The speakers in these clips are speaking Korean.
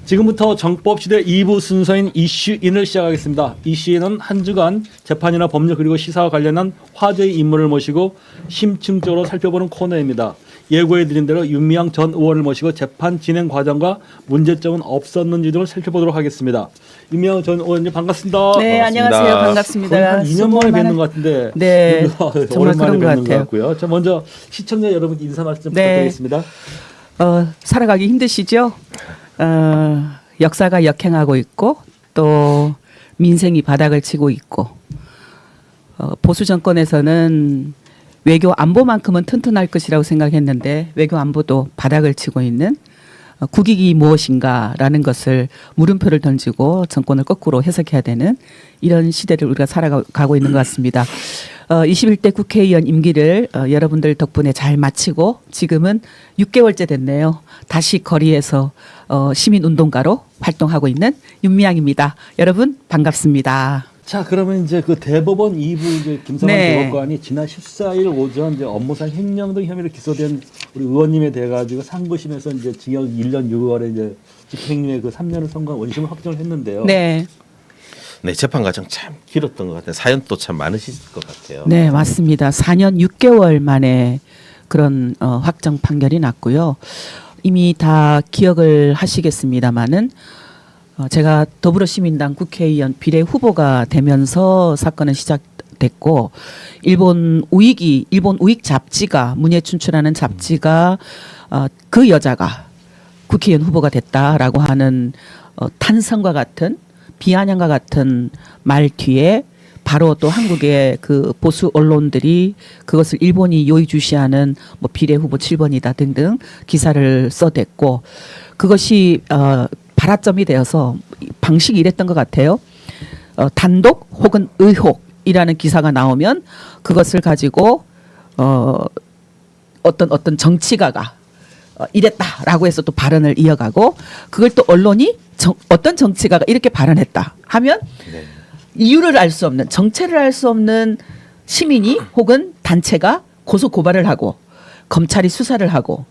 지금부터 정법시대 2부 순서인 이슈인을 시작하겠습니다. 이슈인은 한 주간 재판이나 법률 그리고 시사와 관련한 화제의 인물을 모시고 심층적으로 살펴보는 코너입니다. 예고해드린 대로 윤미향 전 의원을 모시고 재판 진행 과정과 문제점은 없었는지 등을 살펴보도록 하겠습니다. 윤미향 전 의원님 반갑습니다. 네, 안녕하세요. 반갑습니다. 한 2년 만에 뵙는 것 같은데 네, 정말 오랜만에 그런 것 뵙는 것 같아요. 같고요. 자, 먼저 시청자 여러분 인사 말씀 네. 부탁드리겠습니다. 살아가기 힘드시죠? 역사가 역행하고 있고 또 민생이 바닥을 치고 있고 보수 정권에서는 외교 안보만큼은 튼튼할 것이라고 생각했는데 외교 안보도 바닥을 치고 있는 국익이 무엇인가라는 것을 물음표를 던지고 정권을 거꾸로 해석해야 되는 이런 시대를 우리가 살아가고 있는 것 같습니다. 21대 국회의원 임기를 여러분들 덕분에 잘 마치고 지금은 6개월째 됐네요. 다시 거리에서 시민운동가로 활동하고 있는 윤미향입니다. 여러분 반갑습니다. 자, 그러면 이제 그 대법원 2부 이제 김성환 네. 대법관이 지난 14일 오전 이제 업무상 횡령 등 혐의로 기소된 우리 의원님에 대해 가지고 상고심에서 이제 징역 1년 6월에 이제 집행유예 그 3년을 선고한 원심을 확정을 했는데요. 네. 네, 재판 과정 참 길었던 것 같아요. 사연도 참 많으실 것 같아요. 네, 맞습니다. 4년 6개월 만에 그런 확정 판결이 났고요. 이미 다 기억을 하시겠습니다마는 제가 더불어시민당 국회의원 비례 후보가 되면서 사건은 시작됐고 일본 우익 잡지가 문예춘추라는 잡지가 그 여자가 국회의원 후보가 됐다라고 하는 탄성과 같은 비아냥과 같은 말 뒤에 바로 또 한국의 그 보수 언론들이 그것을 일본이 요의주시하는 뭐 비례 후보 7번이다 등등 기사를 써댔고 그것이 발화점이 되어서 방식이 이랬던 것 같아요. 단독 혹은 의혹이라는 기사가 나오면 그것을 가지고 어떤 정치가가 이랬다라고 해서 또 발언을 이어가고 그걸 또 언론이 어떤 정치가가 이렇게 발언했다 하면 네. 이유를 알 수 없는 정체를 알 수 없는 시민이 혹은 단체가 고소 고발을 하고 검찰이 수사를 하고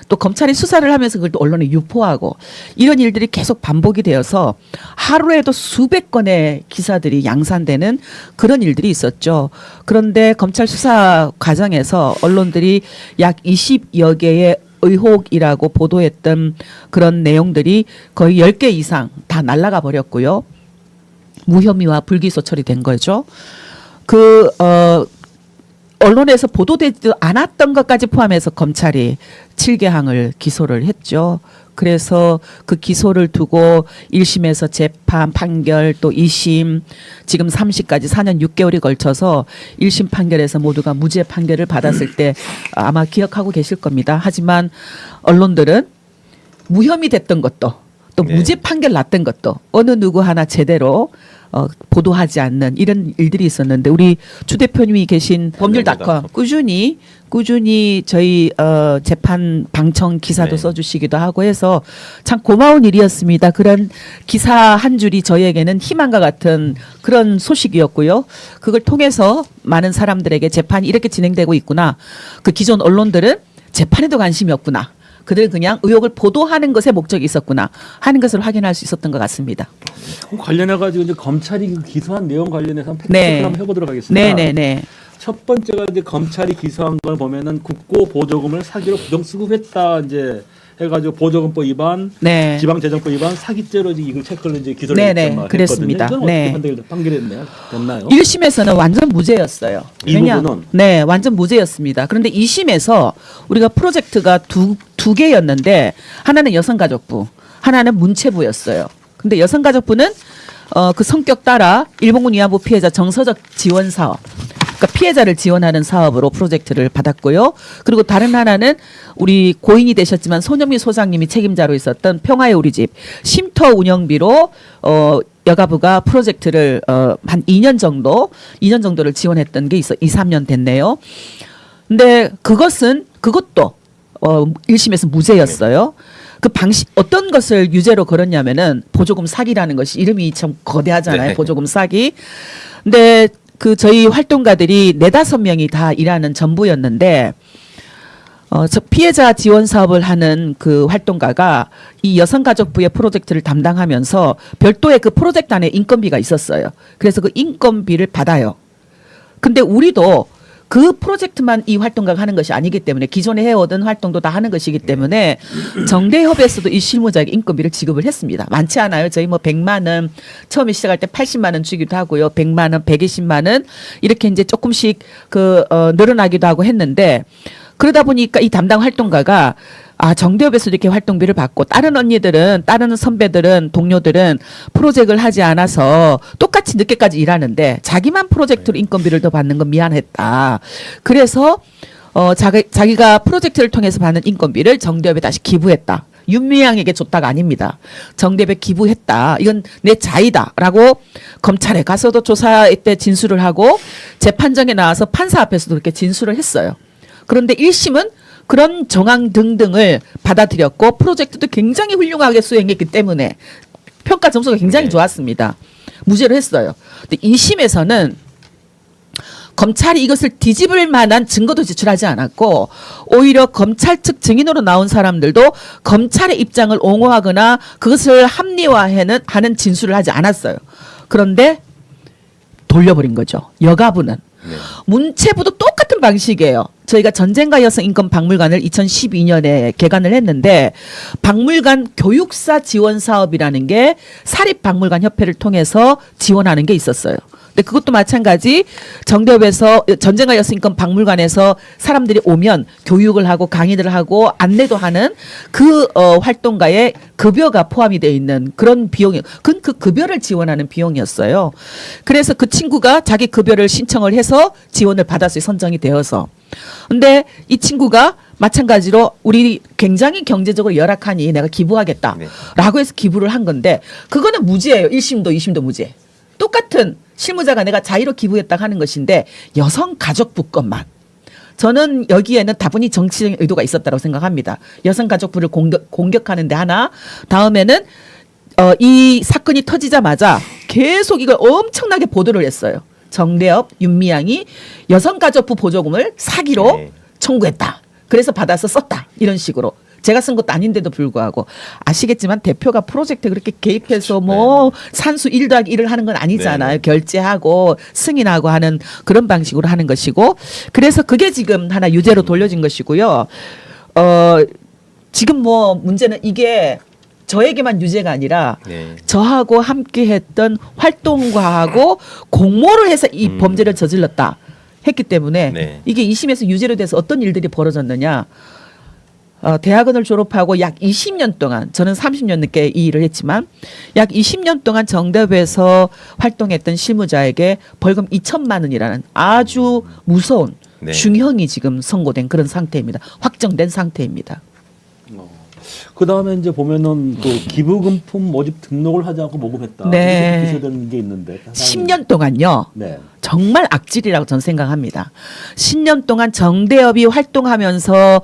또 검찰이 수사를 하면서 그걸 또 언론에 유포하고 이런 일들이 계속 반복이 되어서 하루에도 수백 건의 기사들이 양산되는 그런 일들이 있었죠. 그런데 검찰 수사 과정에서 언론들이 약 20여 개의 의혹이라고 보도했던 그런 내용들이 거의 10개 이상 다 날아가 버렸고요. 무혐의와 불기소 처리된 거죠. 언론에서 보도되지도 않았던 것까지 포함해서 검찰이 7개항을 기소를 했죠. 그래서 그 기소를 두고 1심에서 재판 판결 또 2심 지금 3심까지 4년 6개월이 걸쳐서 1심 판결에서 모두가 무죄 판결을 받았을 때 아마 기억하고 계실 겁니다. 하지만 언론들은 무혐의 됐던 것도 또 네. 무죄 판결 났던 것도 어느 누구 하나 제대로 보도하지 않는 이런 일들이 있었는데 우리 주 대표님이 계신 법률닷컴 꾸준히 저희 재판 방청 기사도 네. 써주시기도 하고 해서 참 고마운 일이었습니다. 그런 기사 한 줄이 저희에게는 희망과 같은 그런 소식이었고요. 그걸 통해서 많은 사람들에게 재판이 이렇게 진행되고 있구나. 그 기존 언론들은 재판에도 관심이 없구나. 그들 그냥 의혹을 보도하는 것에 목적이 있었구나 하는 것을 확인할 수 있었던 것 같습니다. 관련해 가지고 이제 검찰이 기소한 내용 관련해서 팩트 네. 체크를 한번 해보도록 하겠습니다. 네네네. 첫 번째가 이제 검찰이 기소한 걸 보면은 국고 보조금을 사기로 부정수급했다 이제 해가지고 보조금법 위반, 네. 지방재정법 위반, 사기죄로 이제 이걸 체크를 이제 기소를 네네, 했거든요. 그랬습니다. 이건 네. 어떻게 판결했나요? 됐나요? 1심에서는 완전 무죄였어요. 이 부분은? 네, 완전 무죄였습니다. 그런데 2심에서 우리가 프로젝트가 두 개였는데 하나는 여성가족부, 하나는 문체부였어요. 근데 여성가족부는 그 성격 따라 일본군 위안부 피해자 정서적 지원 사업, 그러니까 피해자를 지원하는 사업으로 프로젝트를 받았고요. 그리고 다른 하나는 우리 고인이 되셨지만 손영미 소장님이 책임자로 있었던 평화의 우리 집 쉼터 운영비로 여가부가 프로젝트를 한 2년 정도를 지원했던 게 있어 2, 3년 됐네요. 근데 그것도 1심에서 무죄였어요. 그 방식 어떤 것을 유죄로 걸었냐면은 보조금 사기라는 것이 이름이 참 거대하잖아요. 네. 보조금 사기. 근데 그 저희 활동가들이 4-5명이 다 일하는 전부였는데 저 피해자 지원 사업을 하는 그 활동가가 이 여성가족부의 프로젝트를 담당하면서 별도의 그 프로젝트 안에 인건비가 있었어요. 그래서 그 인건비를 받아요. 근데 우리도 그 프로젝트만 이 활동가가 하는 것이 아니기 때문에 기존에 해오던 활동도 다 하는 것이기 때문에 정대협에서도 이 실무자에게 인건비를 지급을 했습니다. 많지 않아요. 저희 뭐 100만 원 처음에 시작할 때 80만 원 주기도 하고요. 100만 원, 120만 원 이렇게 이제 조금씩 늘어나기도 하고 했는데 그러다 보니까 이 담당 활동가가 정대협에서 이렇게 활동비를 받고 다른 언니들은 다른 선배들은 동료들은 프로젝트를 하지 않아서 똑같이 늦게까지 일하는데 자기만 프로젝트로 인건비를 더 받는 건 미안했다. 그래서 자기가 프로젝트를 통해서 받는 인건비를 정대협에 다시 기부했다. 윤미향에게 줬다가 아닙니다. 정대협에 기부했다. 이건 내 자의다라고 검찰에 가서도 조사 때 진술을 하고 재판정에 나와서 판사 앞에서도 그렇게 진술을 했어요. 그런데 1심은 그런 정황 등등을 받아들였고 프로젝트도 굉장히 훌륭하게 수행했기 때문에 평가 점수가 굉장히 좋았습니다. 무죄로 했어요. 근데 2심에서는 검찰이 이것을 뒤집을 만한 증거도 제출하지 않았고 오히려 검찰 측 증인으로 나온 사람들도 검찰의 입장을 옹호하거나 그것을 합리화하는 진술을 하지 않았어요. 그런데 돌려버린 거죠. 여가부는. 네. 문체부도 똑같은 방식이에요. 저희가 전쟁과 여성 인권 박물관을 2012년에 개관을 했는데 박물관 교육사 지원 사업이라는 게 사립박물관 협회를 통해서 지원하는 게 있었어요. 근데 그것도 마찬가지 정대협에서 전쟁과 여성 인권 박물관에서 사람들이 오면 교육을 하고 강의를 하고 안내도 하는 그 활동가의 급여가 포함이 되어 있는 그런 비용이 그 급여를 지원하는 비용이었어요. 그래서 그 친구가 자기 급여를 신청을 해서 지원을 받았어요. 선정이 되어서. 근데 이 친구가 마찬가지로 우리 굉장히 경제적으로 열악하니 내가 기부하겠다라고 해서 기부를 한 건데 그거는 무죄예요. 1심도 2심도 무죄. 똑같은 실무자가 내가 자의로 기부했다고 하는 것인데 여성가족부 것만. 저는 여기에는 다분히 정치적인 의도가 있었다고 생각합니다. 여성가족부를 공격하는 데 하나. 다음에는 이 사건이 터지자마자 계속 이걸 엄청나게 보도를 했어요. 정대협, 윤미향이 여성가족부 보조금을 사기로 네. 청구했다. 그래서 받아서 썼다. 이런 식으로. 제가 쓴 것도 아닌데도 불구하고 아시겠지만 대표가 프로젝트에 그렇게 개입해서 뭐 산수 1+1을 하는 건 아니잖아요. 네. 결제하고 승인하고 하는 그런 방식으로 하는 것이고 그래서 그게 지금 하나 유죄로 돌려진 것이고요. 지금 뭐 문제는 이게 저에게만 유죄가 아니라 네. 저하고 함께 했던 활동가하고 공모를 해서 이 범죄를 저질렀다 했기 때문에 네. 이게 2심에서 유죄로 돼서 어떤 일들이 벌어졌느냐. 대학원을 졸업하고 약 20년 동안 저는 30년 늦게 이 일을 했지만 약 20년 동안 정대협에서 활동했던 실무자에게 벌금 2천만 원이라는 아주 무서운 네. 중형이 지금 선고된 그런 상태입니다. 확정된 상태입니다. 그 다음에 이제 보면은 또 기부금품 모집 등록을 하지 않고 모금했다. 네. 기소된 게 있는데. 10년 동안요. 네. 정말 악질이라고 저는 생각합니다. 10년 동안 정대협이 활동하면서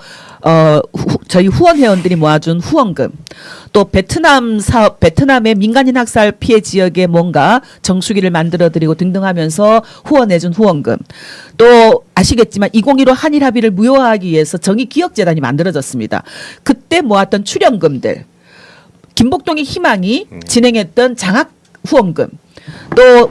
저희 후원 회원들이 모아준 후원금, 또 베트남 사업, 베트남의 민간인 학살 피해 지역에 뭔가 정수기를 만들어드리고 등등하면서 후원해준 후원금, 또 아시겠지만 2015 한일 합의를 무효화하기 위해서 정의기억재단이 만들어졌습니다. 그때 모았던 출연금들, 김복동의 희망이 진행했던 장학 후원금, 또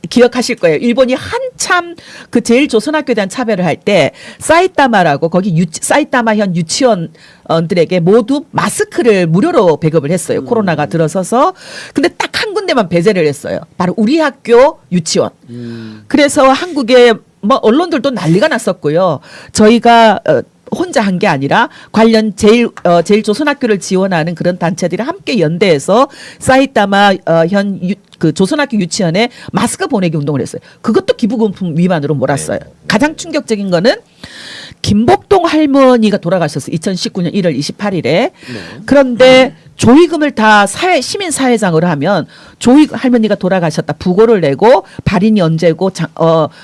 기억하실 거예요. 일본이 한참 그 제일 조선학교에 대한 차별을 할 때 사이타마라고 거기 사이타마현 유치원들에게 모두 마스크를 무료로 배급을 했어요. 코로나가 들어서서. 근데 딱 한 군데만 배제를 했어요. 바로 우리 학교 유치원. 그래서 한국의 뭐 언론들도 난리가 났었고요. 저희가 혼자 한 게 아니라 관련 제일 조선학교를 지원하는 그런 단체들이 함께 연대해서 사이타마 현 그 조선학교 유치원에 마스크 보내기 운동을 했어요. 그것도 기부금품 위반으로 몰았어요. 네. 가장 충격적인 거는 김복동 할머니가 돌아가셨어요. 2019년 1월 28일에. 네. 그런데 조의금을 다 시민사회장으로 하면 할머니가 돌아가셨다. 부고를 내고 발인이 언제고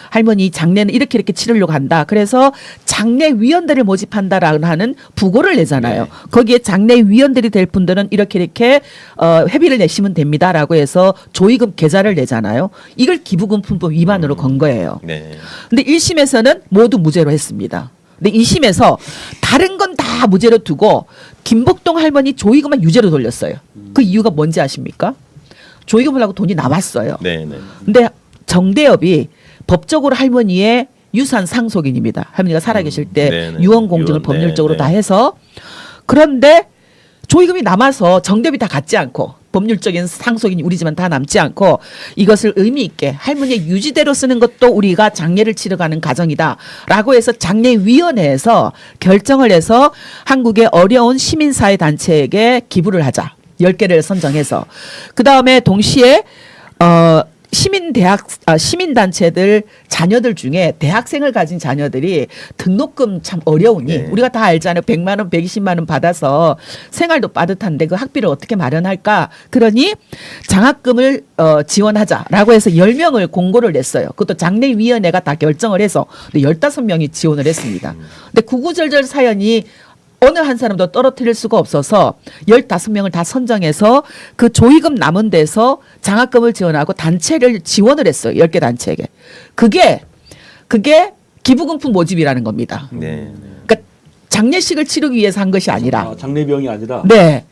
할머니 장례는 이렇게 치르려고 한다. 그래서 장례위원들을 모집한다라는 하는 부고를 내잖아요. 네. 거기에 장례위원들이 될 분들은 이렇게 회비를 내시면 됩니다라고 해서 조의금 계좌를 내잖아요. 이걸 기부금품법 위반으로 건 거예요. 네. 근데 1심에서는 모두 무죄로 했습니다. 근데 2심에서 다른 건 다 무죄로 두고 김복동 할머니 조의금만 유죄로 돌렸어요. 그 이유가 뭔지 아십니까? 조의금을 하고 돈이 남았어요. 네, 네. 근데 정대협이 법적으로 할머니의 유산 상속인입니다. 할머니가 살아계실 때 네네. 유언 공증을 유언, 법률적으로 네, 다 네. 해서 그런데 조의금이 남아서 정대협이 다 갖지 않고 법률적인 상속인이 우리 집안 다 남지 않고 이것을 의미 있게 할머니의 유지대로 쓰는 것도 우리가 장례를 치러가는 가정이다라고 해서 장례위원회에서 결정을 해서 한국의 어려운 시민사회 단체에게 기부를 하자. 10개를 선정해서 그다음에 동시에 시민단체들 자녀들 중에 대학생을 가진 자녀들이 등록금 참 어려우니 네. 우리가 다 알잖아요. 100만 원, 120만 원 받아서 생활도 빠듯한데 그 학비를 어떻게 마련할까? 그러니 장학금을 지원하자라고 해서 10명을 공고를 냈어요. 그것도 장례위원회가 다 결정을 해서 15명이 지원을 했습니다. 근데 구구절절 사연이 어느 한 사람도 떨어뜨릴 수가 없어서 15명을 다 선정해서 그 조의금 남은 데서 장학금을 지원하고 단체를 지원을 했어요. 10개 단체에게. 그게 기부금품 모집이라는 겁니다. 네. 그러니까 장례식을 치르기 위해서 한 것이 아니라 장례비용이 아니라. 네.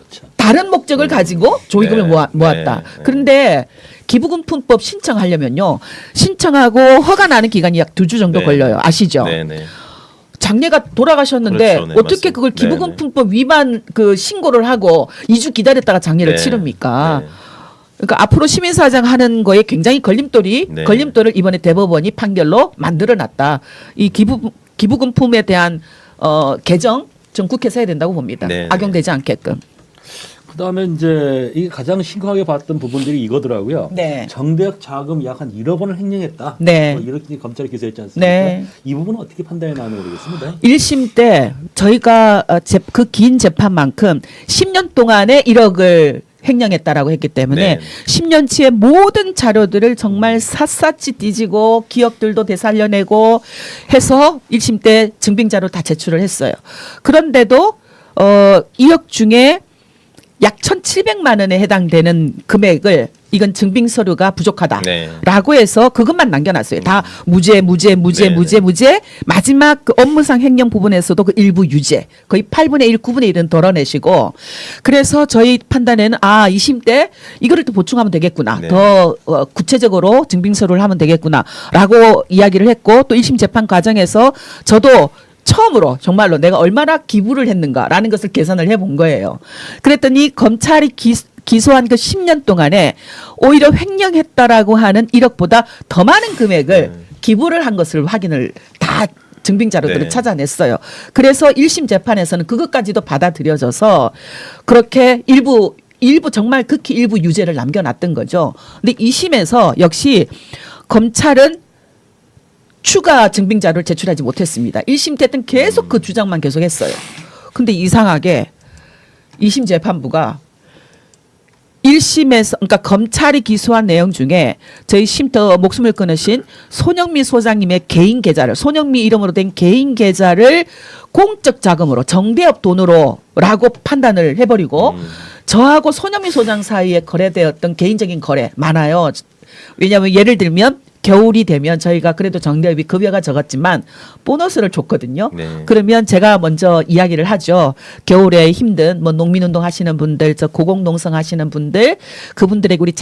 참. 다른 목적을 가지고 조의금을 네. 모았다. 네. 그런데 기부금품법 신청하려면요. 신청하고 허가 나는 기간이 약 2주 정도 네. 걸려요. 아시죠? 네, 네. 장례가 돌아가셨는데 그렇죠. 네, 어떻게 맞습니다. 그걸 네, 기부금품법 위반 그 신고를 하고 2주 기다렸다가 장례를 네. 치릅니까? 네. 그러니까 앞으로 시민사회장 하는 거에 굉장히 네. 걸림돌을 이번에 대법원이 판결로 만들어놨다. 이 기부금품에 대한 개정 전 국회에서 해야 된다고 봅니다. 네. 악용되지 않게끔. 그다음에 이제 이 가장 심각하게 봤던 부분들이 이거더라고요. 네. 정대학 자금 약 한 1억 원을 횡령했다. 네. 뭐 이렇게 검찰이 기소했지 않습니까? 네. 이 부분은 어떻게 판단해 나오는지 모르겠습니다. 1심 때 저희가 그 긴 재판만큼 10년 동안에 1억을 횡령했다라고 했기 때문에 네. 10년치의 모든 자료들을 정말 샅샅이 뒤지고 기억들도 되살려내고 해서 1심 때 증빙자료 다 제출을 했어요. 그런데도 2억 중에 약 1,700만 원에 해당되는 금액을 이건 증빙 서류가 부족하다라고 네. 해서 그것만 남겨놨어요. 다 무죄 네. 마지막 그 업무상 횡령 부분에서도 그 일부 유죄 거의 8분의 1, 9분의 1은 덜어내시고 그래서 저희 판단에는 2심 때 이거를 또 보충하면 되겠구나. 네. 더 구체적으로 증빙 서류를 하면 되겠구나라고 이야기를 했고 또 1심 재판 과정에서 저도 처음으로 정말로 내가 얼마나 기부를 했는가라는 것을 계산을 해본 거예요. 그랬더니 검찰이 기소한 그 10년 동안에 오히려 횡령했다라고 하는 1억보다 더 많은 금액을 기부를 한 것을 확인을 다 증빙 자료들을 네. 찾아냈어요. 그래서 1심 재판에서는 그것까지도 받아들여져서 그렇게 일부 정말 극히 일부 유죄를 남겨놨던 거죠. 근데 2심에서 역시 검찰은 추가 증빙 자료를 제출하지 못했습니다. 1심 때는 계속 그 주장만 계속했어요. 근데 이상하게 2심 재판부가 1심에서 그러니까 검찰이 기소한 내용 중에 저희 쉼터 목숨을 끊으신 손영미 소장님의 개인 계좌를 손영미 이름으로 된 개인 계좌를 공적 자금으로 정대협 돈으로라고 판단을 해버리고 저하고 손영미 소장 사이에 거래되었던 개인적인 거래 많아요. 왜냐하면 예를 들면 겨울이 되면 저희가 그래도 정대협이 급여가 적었지만 보너스를 줬거든요. 네. 그러면 제가 먼저 이야기를 하죠. 겨울에 힘든 뭐 농민운동 하시는 분들, 저 고공농성 하시는 분들, 그분들에게 우리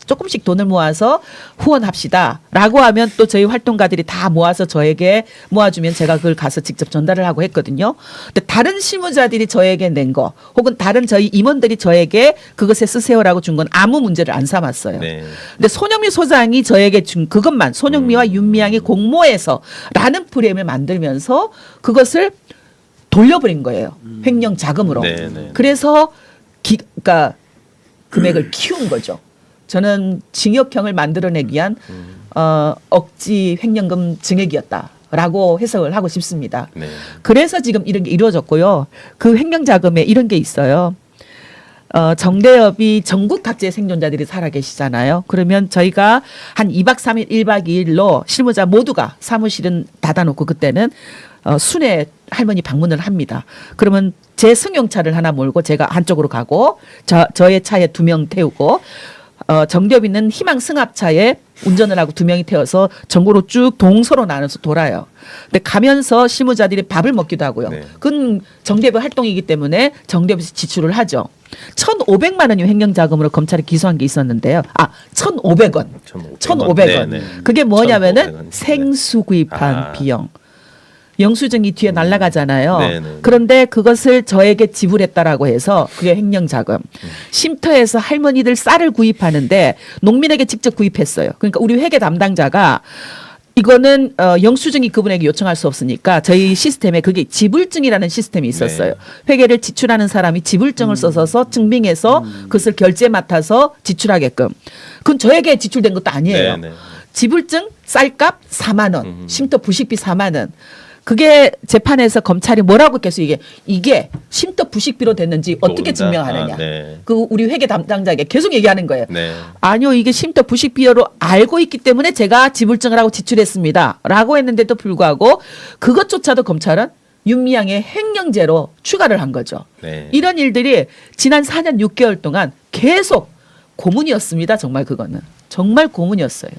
조금씩 돈을 모아서 후원합시다라고 하면 또 저희 활동가들이 다 모아서 저에게 모아주면 제가 그걸 가서 직접 전달을 하고 했거든요. 근데 다른 실무자들이 저에게 낸 거, 혹은 다른 저희 임원들이 저에게 그것에 쓰세요라고 준 건 아무 문제를 안 삼았어요. 네. 근데 손영미 소장이 저에게 준 그것만 손영미와 윤미향이 공모해서라는 프레임을 만들면서 그것을 돌려버린 거예요. 횡령 자금으로. 네, 네. 그래서 그러니까 금액을 키운 거죠. 저는 징역형을 만들어내기 위한 억지 횡령금 증액이었다라고 해석을 하고 싶습니다. 네. 그래서 지금 이런 게 이루어졌고요. 그 횡령 자금에 이런 게 있어요. 정대협이 전국 각지의 생존자들이 살아계시잖아요. 그러면 저희가 한 2박 3일, 1박 2일로 실무자 모두가 사무실은 닫아놓고 그때는 순회 할머니 방문을 합니다. 그러면 제 승용차를 하나 몰고 제가 한쪽으로 가고 저의 차에 2명 태우고 정대협 있는 희망 승합차에 운전을 하고 2명이 태워서 전국으로 쭉 동서로 나눠서 돌아요. 근데 가면서 실무자들이 밥을 먹기도 하고요. 네. 그건 정대협 활동이기 때문에 정대협에서 지출을 하죠. 1,500만 원이 횡령자금으로 검찰에 기소한 게 있었는데요. 1,500원. 1,500원. 네, 네. 그게 뭐냐면은 1,500원. 생수 구입한 아. 비용. 영수증이 뒤에 날아가잖아요. 네, 네. 그런데 그것을 저에게 지불했다라고 해서 그게 횡령자금. 쉼터에서 할머니들 쌀을 구입하는데 농민에게 직접 구입했어요. 그러니까 우리 회계 담당자가 이거는 영수증이 그분에게 요청할 수 없으니까 저희 시스템에 그게 지불증이라는 시스템이 있었어요. 네. 회계를 지출하는 사람이 지불증을 써서 증빙해서 그것을 결제 맡아서 지출하게끔. 그건 저에게 지출된 것도 아니에요. 네, 네. 지불증 쌀값 4만 원, 쉼터 부식비 4만 원. 그게 재판에서 검찰이 뭐라고 계속 이게 쉼터 부식비로 됐는지 어떻게 모른다. 증명하느냐. 네. 그 우리 회계 담당자에게 계속 얘기하는 거예요. 네. 아니요, 이게 쉼터 부식비로 알고 있기 때문에 제가 지불증을 하고 지출했습니다.라고 했는데도 불구하고 그것조차도 검찰은 윤미향의 횡령죄로 추가를 한 거죠. 네. 이런 일들이 지난 4년 6개월 동안 계속 고문이었습니다. 정말 그거는 정말 고문이었어요.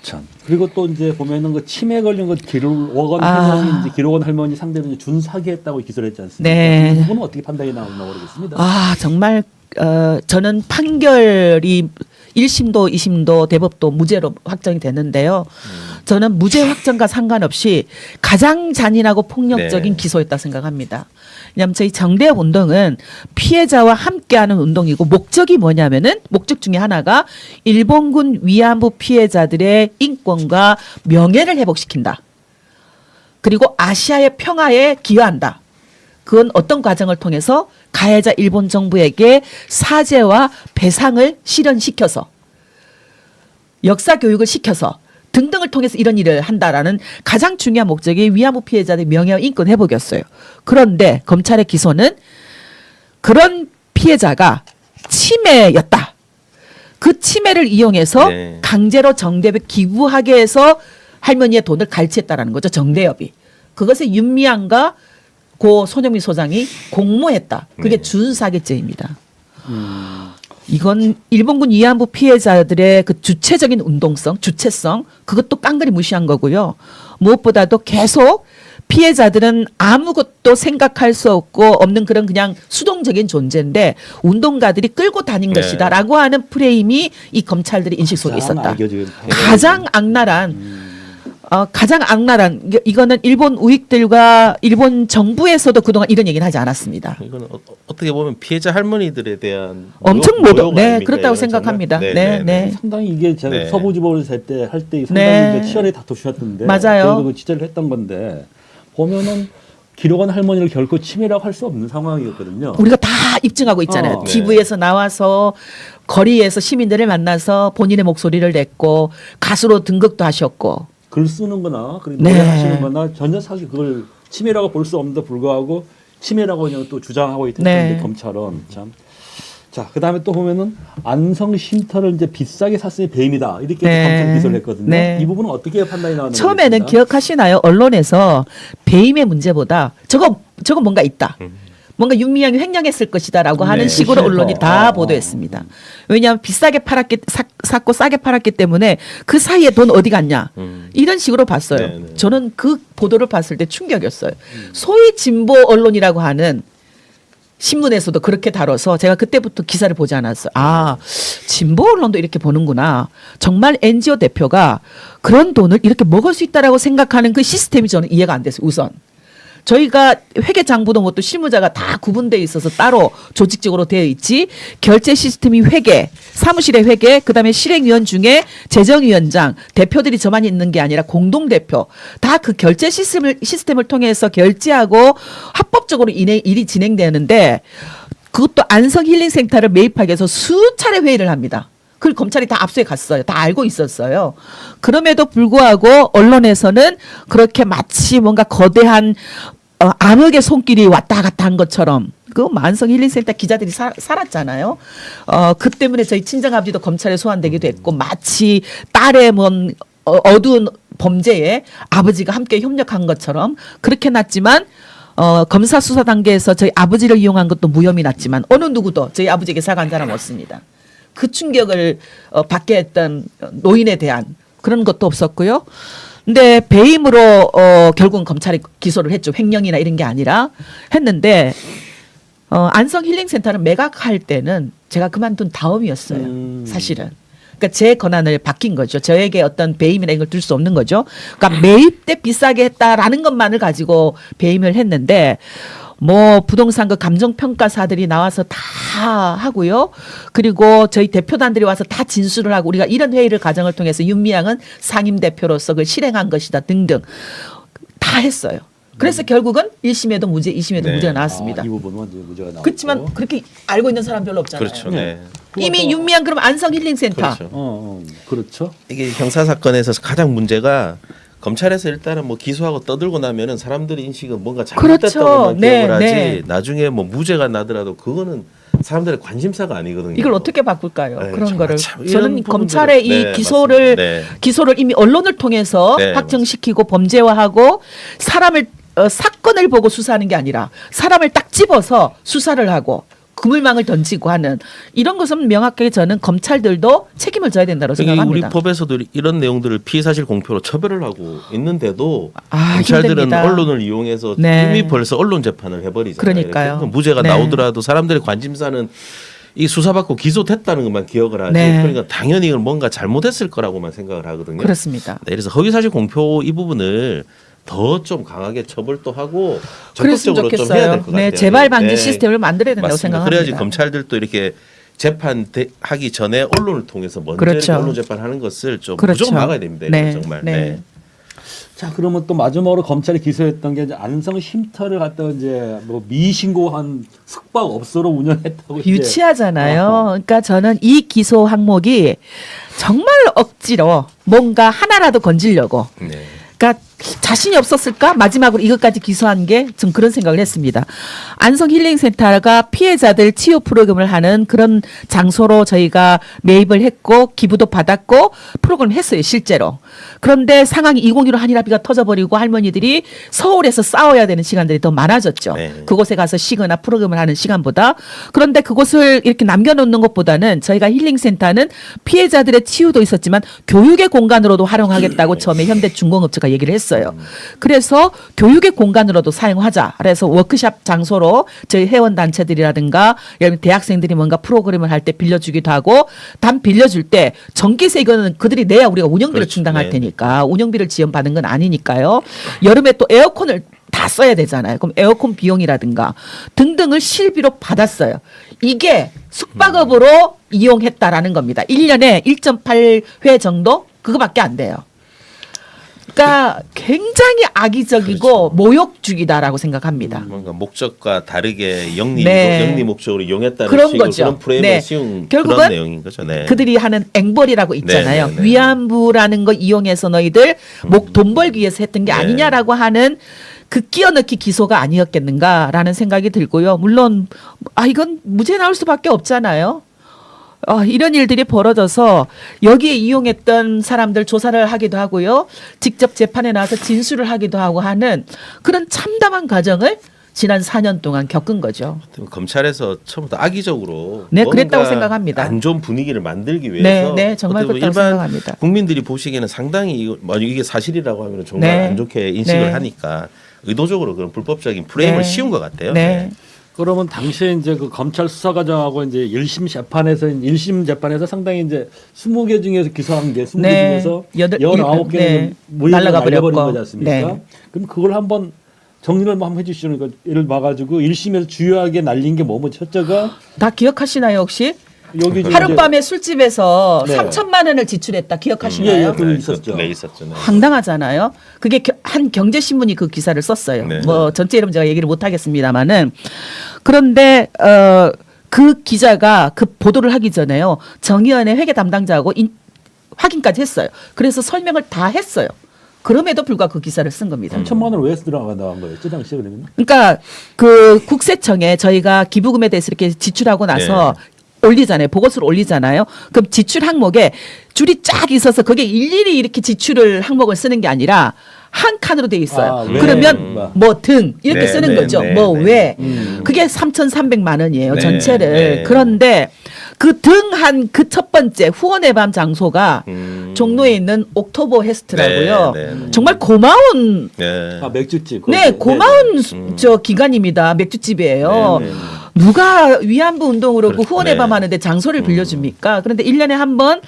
참. 그리고 또 이제 보면은 그 치매 걸린 그 기록원 할머니 이제 기록원 할머니 상대로 이제 준사기했다고 기소를 했지 않습니까? 네. 이 부분은 어떻게 판단이 나오나 모르겠습니다. 정말 저는 판결이 1심도 2심도 대법도 무죄로 확정이 됐는데요. 저는 무죄 확정과 상관없이 가장 잔인하고 폭력적인 네. 기소였다 생각합니다. 왜냐하면 저희 정대협 운동은 피해자와 함께하는 운동이고 목적이 뭐냐면은 목적 중에 하나가 일본군 위안부 피해자들의 인권과 명예를 회복시킨다. 그리고 아시아의 평화에 기여한다. 그건 어떤 과정을 통해서 가해자 일본 정부에게 사죄와 배상을 실현시켜서 역사 교육을 시켜서 등등을 통해서 이런 일을 한다라는 가장 중요한 목적이 위안부 피해자들의 명예와 인권 회복이었어요. 그런데 검찰의 기소는 그런 피해자가 치매였다. 그 치매를 이용해서 네. 강제로 정대협에 기부하게 해서 할머니의 돈을 갈취했다라는 거죠. 정대협이. 그것에 윤미향과 고 손영미 소장이 공모했다. 그게 네. 준사기죄입니다. 이건 일본군 위안부 피해자들의 그 주체적인 운동성, 주체성 그것도 깡그리 무시한 거고요. 무엇보다도 계속 피해자들은 아무것도 생각할 수 없는 그런 그냥 수동적인 존재인데 운동가들이 끌고 다닌 네. 것이다라고 하는 프레임이 이 검찰들의 인식 속에 있었다. 가장 악랄한 이거는 일본 우익들과 일본 정부에서도 그동안 이런 얘기는 하지 않았습니다. 이거는 어떻게 보면 피해자 할머니들에 대한 엄청 모욕 네, 아닙니까? 그렇다고 이거는 생각합니다. 정말? 네, 네. 상당히 이게 제가 네. 서부지법에서 할 때 상당히 네. 이제 치열하게 다투셨던데 맞아요. 저희도 그 취재를 했던 건데 보면은 기록원 할머니를 결코 치매라고 할 수 없는 상황이었거든요. 우리가 다 입증하고 있잖아요. 네. TV에서 나와서 거리에서 시민들을 만나서 본인의 목소리를 냈고 가수로 등극도 하셨고 글 쓰는 거나 그리고 네. 노래하시는 거나 전혀 사실 그걸 치매라고 볼 수 없는데 불구하고 치매라고 그냥 또 주장하고 있던 네. 검찰은 참. 자, 그다음에 또 보면은 안성 쉼터를 이제 비싸게 샀으니 배임이다. 이렇게 네. 검찰 기소를 했거든요. 네. 이 부분은 어떻게 판단이 나오는지 처음에는 기억하시나요? 언론에서 배임의 문제보다 저거 뭔가 있다. 뭔가 윤미향이 횡령했을 것이다라고 하는 네, 식으로 그렇죠. 언론이 다 보도했습니다. 왜냐하면 비싸게 샀고 싸게 팔았기 때문에 그 사이에 돈 어디 갔냐 이런 식으로 봤어요. 네, 네. 저는 그 보도를 봤을 때 충격이었어요. 소위 진보 언론이라고 하는 신문에서도 그렇게 다뤄서 제가 그때부터 기사를 보지 않았어요. 진보 언론도 이렇게 보는구나. 정말 NGO 대표가 그런 돈을 이렇게 먹을 수 있다라고 생각하는 그 시스템이 저는 이해가 안 됐어요. 우선. 저희가 회계장부도 뭐 또 실무자가 다 구분되어 있어서 따로 조직적으로 되어 있지 결제 시스템이 회계, 사무실의 회계, 그다음에 실행위원 중에 재정위원장, 대표들이 저만 있는 게 아니라 공동대표 다 그 결제 시스템을 통해서 결제하고 합법적으로 일이 진행되는데 그것도 안성 힐링센터를 매입하기 위해서 수차례 회의를 합니다. 그걸 검찰이 다 압수해 갔어요. 다 알고 있었어요. 그럼에도 불구하고 언론에서는 그렇게 마치 뭔가 거대한 암흑의 손길이 왔다 갔다 한 것처럼 그 만성 힐링센터 기자들이 살았잖아요. 그 때문에 저희 친정아버지도 검찰에 소환되기도 했고 마치 딸의 뭔 어두운 범죄에 아버지가 함께 협력한 것처럼 그렇게 났지만 검사 수사 단계에서 저희 아버지를 이용한 것도 무혐의 났지만 어느 누구도 저희 아버지에게 사과한 사람 없습니다. 그 충격을 받게 했던 노인에 대한 그런 것도 없었고요. 근데 배임으로 결국은 검찰이 기소를 했죠. 횡령이나 이런 게 아니라 했는데 안성 힐링센터를 매각할 때는 제가 그만둔 다음이었어요. 사실은. 그러니까 제 권한을 바뀐 거죠. 저에게 어떤 배임이나 이걸 둘 수 없는 거죠. 그러니까 매입 때 비싸게 했다라는 것만을 가지고 배임을 했는데 뭐 부동산 그 감정평가사들이 나와서 다 하고요. 그리고 저희 대표단들이 와서 다 진술을 하고 우리가 이런 회의를 과정을 통해서 윤미향은 상임대표로서 그걸 실행한 것이다 등등 다 했어요. 그래서 결국은 1심에도 무죄, 2심에도 네. 무죄가 나왔습니다. 이 부분은 완전 무죄가 나왔고. 그렇지만 그렇게 알고 있는 사람 별로 없잖아요. 그렇죠. 네. 이미 윤미향 그럼 안성 힐링센터. 그렇죠. 그렇죠. 이게 형사 사건에서 가장 문제가 검찰에서 일단은 뭐 기소하고 떠들고 나면은 사람들의 인식은 뭔가 잘못됐다고만 그렇죠. 네, 기억을 하지 네. 나중에 뭐 무죄가 나더라도 그거는 사람들의 관심사가 아니거든요. 이걸 어떻게 바꿀까요? 네, 그런 정말 거를 참 이런 저는 부분들을- 검찰의 이 네, 기소를 맞습니다. 네. 기소를 이미 언론을 통해서 네, 확정시키고 범죄화하고 사람을 사건을 보고 수사하는 게 아니라 사람을 딱 집어서 수사를 하고 그물망을 던지고 하는 이런 것은 명확하게 저는 검찰들도 책임을 져야 된다고 우리 생각합니다. 법에서도 이런 내용들을 피의사실 공표로 처벌을 하고 있는데도 아, 검찰들은 힘듭니다. 언론을 이용해서 네. 이미 벌써 언론 재판을 해버리잖아요. 그러니까요. 이렇게 무죄가 네. 나오더라도 사람들의 관심사는 이 수사받고 기소됐다는 것만 기억을 하지. 네. 그러니까 당연히 이걸 뭔가 잘못했을 거라고만 생각을 하거든요. 그렇습니다. 네, 그래서 허위사실 공표 이 부분을 더 좀 강하게 처벌도 하고 그랬으면 적극적으로 좀 해야 좋겠어요. 될 것 같아요. 네, 재발 방지 네. 시스템을 만들어야 된다고 맞습니다. 생각합니다. 그래야지 검찰들도 이렇게 재판하기 전에 언론을 통해서 먼저 그렇죠. 이렇게 언론 재판하는 것을 좀 그렇죠. 무조건 막아야 됩니다. 네, 이건 정말. 네. 네. 자, 그러면 또 마지막으로 검찰이 기소했던 게 이제 안성 쉼터를 갖다가 이제 뭐 미신고한 숙박업소로 운영했다고 이제. 유치하잖아요. 아하. 그러니까 저는 이 기소 항목이 정말 억지로 뭔가 하나라도 건지려고. 네. 그러니까 자신이 없었을까? 마지막으로 이것까지 기소한 게 좀 그런 생각을 했습니다. 안성 힐링센터가 피해자들 치유 프로그램을 하는 그런 장소로 저희가 매입을 했고 기부도 받았고 프로그램 했어요, 실제로. 그런데 상황이 2015 한일합의가 터져버리고 할머니들이 서울에서 싸워야 되는 시간들이 더 많아졌죠. 네. 그곳에 가서 쉬거나 프로그램을 하는 시간보다. 그런데 그곳을 이렇게 남겨놓는 것보다는 저희가 힐링센터는 피해자들의 치유도 있었지만 교육의 공간으로도 활용하겠다고 처음에 현대중공업체가 얘기를 했어요. 그래서 교육의 공간으로도 사용하자. 그래서 워크샵 장소로 저희 회원단체들이라든가 예를 들면 대학생들이 뭔가 프로그램을 할 때 빌려주기도 하고 단 빌려줄 때 전기세 이거는 그들이 내야 우리가 운영비를 그렇죠. 충당할 네. 테니까 운영비를 지원받는 건 아니니까요. 여름에 또 에어컨을 다 써야 되잖아요. 그럼 에어컨 비용이라든가 등등을 실비로 받았어요. 이게 숙박업으로 이용했다라는 겁니다. 1년에 1.8회 정도 그거밖에 안 돼요. 그러니까 굉장히 악의적이고 그렇죠. 모욕적이다라고 생각합니다. 뭔가 목적과 다르게 영리 네. 영리 목적으로 이용했다는 그런 식으로 거죠. 그런 프레임을 네. 씌운 결국은 그런 내용인 거죠. 네. 그들이 하는 앵벌이라고 있잖아요. 네, 네, 네. 위안부라는 거 이용해서 너희들 돈 벌기 위해서 했던 게 네. 아니냐라고 하는 그 끼어넣기 기소가 아니었겠는가라는 생각이 들고요. 물론 이건 무죄 나올 수밖에 없잖아요. 이런 일들이 벌어져서 여기에 이용했던 사람들 조사를 하기도 하고요. 직접 재판에 나와서 진술을 하기도 하고 하는 그런 참담한 과정을 지난 4년 동안 겪은 거죠. 검찰에서 처음부터 악의적으로 네, 뭔가 그랬다고 생각합니다. 안 좋은 분위기를 만들기 위해서 네, 정말 어떻게 보면 그렇다고 일반 생각합니다. 국민들이 보시기에는 상당히 만약 이게 사실이라고 하면 정말 네. 안 좋게 인식을 네. 하니까 의도적으로 그런 불법적인 프레임을 네. 씌운 것 같아요. 네. 그러면 당시에 이제 그 검찰 수사 과정하고 이제 1심 재판에서 상당히 이제 20개 중에서 기소한 게 20개 네. 중에서 여덟- 19개는 네. 무혐의가 날아가 날려버린 버렸고. 거지 않습니까? 네. 그럼 그걸 한번 정리를 한번 해주시죠. 그러니까 예를 봐가지고 1심에서 주요하게 날린 게 뭐뭐 첫째가 다 기억하시나요 혹시? 여기 이제 하룻밤에 술집에서 네. 3천만 원을 지출했다 기억하시나요? 예, 그거 있었죠. 네, 있었죠. 네. 황당하잖아요. 그게 한 경제신문이 그 기사를 썼어요. 네. 뭐 전체 이름 제가 얘기를 못 하겠습니다만은 그런데 그 기자가 그 보도를 하기 전에요. 정의연의 회계 담당자하고 확인까지 했어요. 그래서 설명을 다 했어요. 그럼에도 불구하고 그 기사를 쓴 겁니다. 3천만 원 왜 들어간 거예요? 그 당시에 그러면? 그러니까 그 국세청에 저희가 기부금에 대해서 이렇게 지출하고 나서 올리잖아요. 보고서를 올리잖아요. 그럼 지출 항목에 줄이 쫙 있어서 그게 일일이 이렇게 지출을 항목을 쓰는 게 아니라 한 칸으로 돼 있어요. 아, 왜? 그러면 뭐 등 이렇게 네, 쓰는 네, 거죠. 네, 뭐 네. 왜? 그게 3,300만 원이에요. 네, 전체를. 네. 그런데 그 등 한 그 첫 번째 후원의 밤 장소가 종로에 있는 옥토버 헤스트라고요. 네, 네, 네. 정말 고마운 네. 아, 맥주집. 네, 거기. 고마운 저 기관입니다. 맥주집이에요. 네, 네. 누가 위안부 운동으로 그 그렇죠. 후원의 네. 밤 하는데 장소를 빌려줍니까? 그런데 1년에 한 번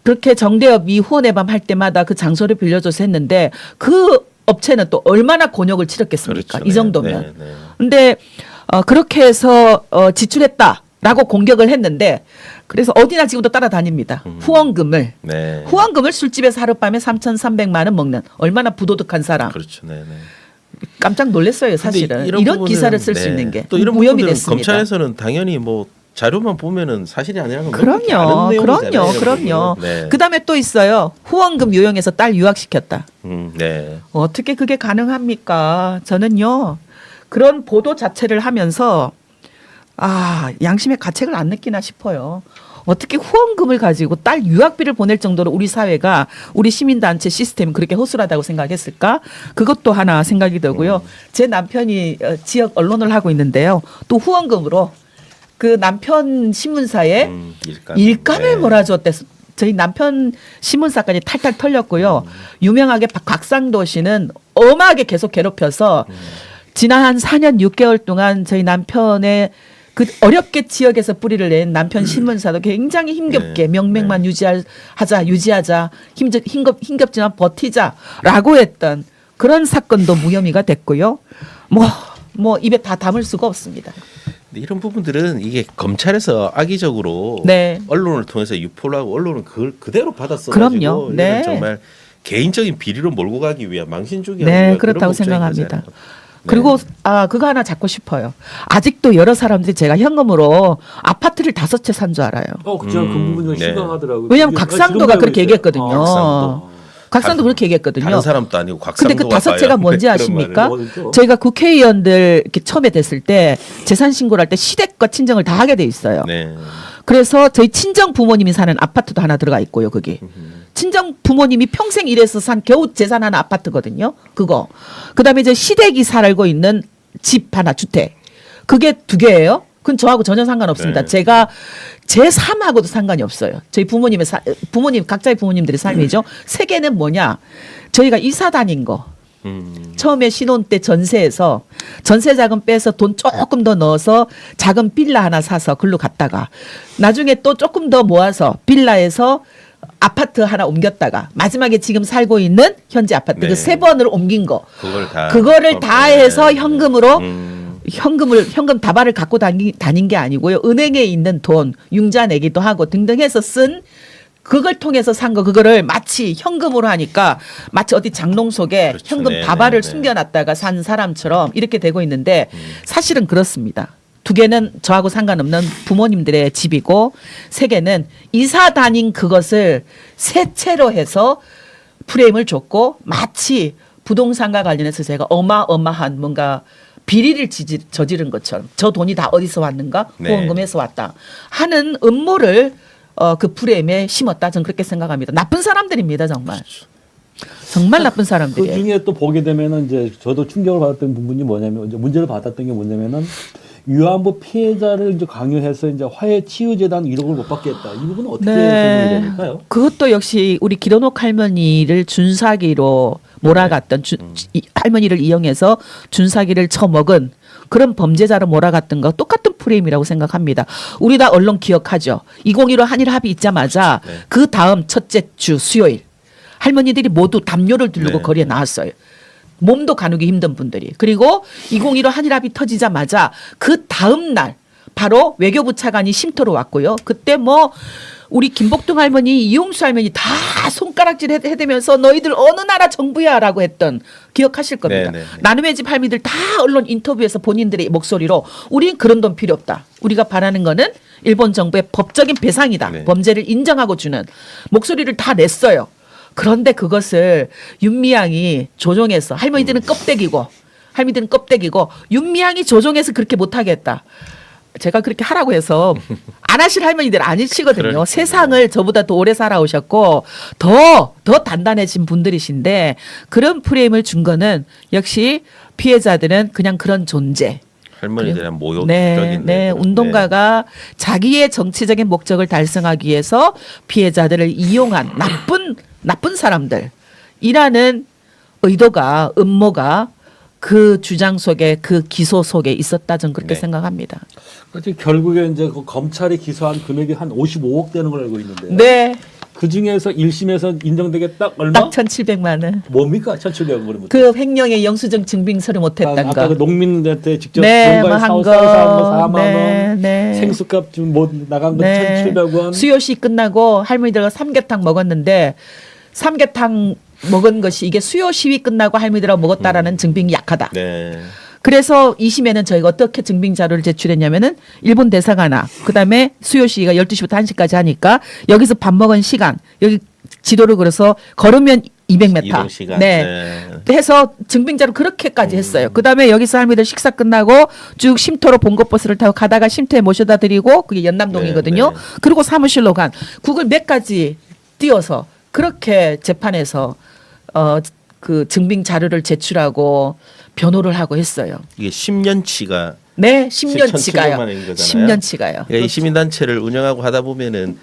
그렇게 정대협이 후원의 밤 할 때마다 그 장소를 빌려줘서 했는데 그 업체는 또 얼마나 곤욕을 치렀겠습니까? 그렇죠. 이 정도면. 네, 네. 근데 그렇게 해서 지출했다라고 공격을 했는데 그래서 어디나 지금도 따라다닙니다. 후원금을. 네. 후원금을 술집에서 하룻밤에 3,300만 원 먹는 얼마나 부도덕한 사람. 그렇죠. 네, 네. 깜짝 놀랐어요, 근데 사실은. 이런 이런 부분은, 기사를 쓸 수 네. 있는 게 또 이런 무혐의 부분들은 됐습니다. 검찰에서는 당연히 뭐 자료만 보면은 사실이 아니라는 건 그럼요, 아는 내용이잖아요, 그럼요, 이런 그럼요. 부분은. 네. 그다음에 또 있어요. 후원금 요용해서 딸 유학시켰다. 네. 어떻게 그게 가능합니까? 저는요 그런 보도 자체를 하면서 양심의 가책을 안 느끼나 싶어요. 어떻게 후원금을 가지고 딸 유학비를 보낼 정도로 우리 사회가 우리 시민단체 시스템이 그렇게 허술하다고 생각했을까? 그것도 하나 생각이 들고요. 제 남편이 지역 언론을 하고 있는데요. 또 후원금으로 그 남편 신문사에 일감을 네. 몰아주었대. 저희 남편 신문사까지 탈탈 털렸고요. 유명하게 곽상도 씨는 엄하게 계속 괴롭혀서 지난 한 4년 6개월 동안 저희 남편의 그 어렵게 지역에서 뿌리를 낸 남편 신문사도 굉장히 힘겹게 네. 명맥만 유지하자 힘겹지만 버티자라고 했던 그런 사건도 무혐의가 됐고요. 뭐 입에 다 담을 수가 없습니다. 근데 이런 부분들은 이게 검찰에서 악의적으로 네. 언론을 통해서 유포를 하고 언론은 그걸 그대로 받았어 그럼요. 가지고 네. 정말 개인적인 비리로 몰고 가기 위한 망신주기 네, 아닌가 그렇다고 그런 걱정인 생각합니다. 거잖아요. 네. 그리고 그거 하나 잡고 싶어요. 아직도 여러 사람들이 제가 현금으로 아파트를 5채 산 줄 알아요. 제가 그 부분 좀 네. 실감하더라고요. 왜냐하면 지금 곽상도가 알고 그렇게 있어요. 얘기했거든요. 곽상도 그렇게 얘기했거든요. 다른 사람도 아니고 근데 그 곽상도가 5채가 봐요. 뭔지 그런 아십니까? 말을. 뭐죠? 저희가 국회의원들 이렇게 처음에 됐을 때 재산 신고를 할 때 시댁과 친정을 다 하게 돼 있어요. 네. 그래서 저희 친정 부모님이 사는 아파트도 하나 들어가 있고요, 거기. 친정 부모님이 평생 일해서 산 겨우 재산하는 아파트거든요. 그거. 그다음에 이제 시댁이 살고 있는 집 하나 주택. 그게 2개예요. 그건 저하고 전혀 상관없습니다. 네. 제가 제 삶하고도 상관이 없어요. 저희 부모님 각자의 부모님들의 삶이죠. 3개는 뭐냐? 저희가 이사 다닌 거. 처음에 신혼 때 전세에서 전세 자금 빼서 돈 조금 더 넣어서 작은 빌라 하나 사서 글로 갔다가 나중에 또 조금 더 모아서 빌라에서 아파트 하나 옮겼다가 마지막에 지금 살고 있는 현재 아파트 네. 그 3번을 옮긴 거. 그거를 다 해서 현금으로 음. 현금 다발을 갖고 다닌 게 아니고요. 은행에 있는 돈 융자 내기도 하고 등등 해서 쓴 그걸 통해서 산 거 그거를 마치 현금으로 하니까 마치 어디 장롱 속에 그렇죠. 현금 네, 다발을 네, 네. 숨겨놨다가 산 사람처럼 이렇게 되고 있는데 사실은 그렇습니다. 2개는 저하고 상관없는 부모님들의 집이고 3개는 이사 다닌 그것을 새 채로 해서 프레임을 줬고 마치 부동산과 관련해서 제가 어마어마한 뭔가 비리를 저지른 것처럼 저 돈이 다 어디서 왔는가 네. 후원금에서 왔다 하는 음모를 그 프레임에 심었다. 저는 그렇게 생각합니다. 나쁜 사람들입니다, 정말. 정말 나쁜 그 사람들이에요. 중에 또 보게 되면은 이제 저도 충격을 받았던 부분이 뭐냐면 이제 문제를 받았던 게 뭐냐면은 위안부 피해자를 이제 강요해서 이제 화해 치유재단 1억을 못 받겠다. 이 부분은 어떻게 설명이 될까요? 그것도 역시 우리 기도녹 할머니를 준사기로 몰아갔던 할머니를 이용해서 준사기를 쳐먹은 그런 범죄자로 몰아갔던 거 똑같은 프레임이라고 생각합니다. 우리 다 언론 기억하죠. 2015 한일 합의 있자마자 네. 그 다음 첫째 주 수요일 할머니들이 모두 담요를 들고 네. 거리에 나왔어요. 몸도 가누기 힘든 분들이. 그리고 2015 한일 합의 터지자마자 그 다음 날 바로 외교부 차관이 쉼터로 왔고요. 그때 뭐 우리 김복동 할머니, 이용수 할머니 다 손가락질 해대면서 너희들 어느 나라 정부야라고 했던 기억하실 겁니다. 네, 네, 네. 나눔의 집 할미들 다 언론 인터뷰에서 본인들의 목소리로 우린 그런 돈 필요 없다. 우리가 바라는 거는 일본 정부의 법적인 배상이다. 네. 범죄를 인정하고 주는 목소리를 다 냈어요. 그런데 그것을 윤미향이 조종해서 할머니들은 껍데기고 할머니들은 껍데기고 윤미향이 조종해서 그렇게 못하게 했다. 제가 그렇게 하라고 해서 안 하실 할머니들 아니시거든요. 그러니까요. 세상을 저보다 더 오래 살아오셨고 더 단단해진 분들이신데 그런 프레임을 준 거는 역시 피해자들은 그냥 그런 존재. 할머니들에 대한 모욕적인 네, 그런, 운동가가 자기의 정치적인 목적을 달성하기 위해서 피해자들을 이용한 나쁜 사람들이라는 의도가 음모가 그 주장 속에 그 기소 속에 있었다 저는 그렇게 네. 생각합니다. 그렇지 결국에 이제 그 검찰이 기소한 금액이 한 55억 되는 걸 알고 있는데 네, 그 중에서 1심에서 인정되게 딱 얼마? 딱 1,700만 원. 뭡니까? 1,700억 원이면. 그 횡령의 영수증 증빙서를 못했던 아까 거. 그 농민한테 직접 네, 농가에 뭐한 거. 사온 거 4만 네, 원, 네. 생수값 좀 못 나간 거 네. 1,700원. 수요시 끝나고 할머니들과 삼계탕 먹었는데 삼계탕 먹은 것이 이게 수요 시위 끝나고 할머니들하고 먹었다라는 증빙이 약하다. 네. 그래서 2심에는 저희가 어떻게 증빙 자료를 제출했냐면은 일본 대사관아 그다음에 수요 시위가 12시부터 1시까지 하니까 여기서 밥 먹은 시간 여기 지도를 그려서 걸으면 200m. 이동 시간. 네. 해서 증빙자로 그렇게까지 했어요. 그다음에 여기서 할머니들 식사 끝나고 쭉 쉼터로 봉고버스를 타고 가다가 쉼터에 모셔다 드리고 그게 연남동이거든요. 네, 네. 그리고 사무실로 간 그걸 몇 가지 띄어서 그렇게 재판에서 그 증빙 자료를 제출하고 변호를 하고 했어요. 이게 10년치가 네, 10년치가요. 1,700만 원인 거잖아요. 10년치가요. 그러니까 이 시민단체를 운영하고 하다 보면은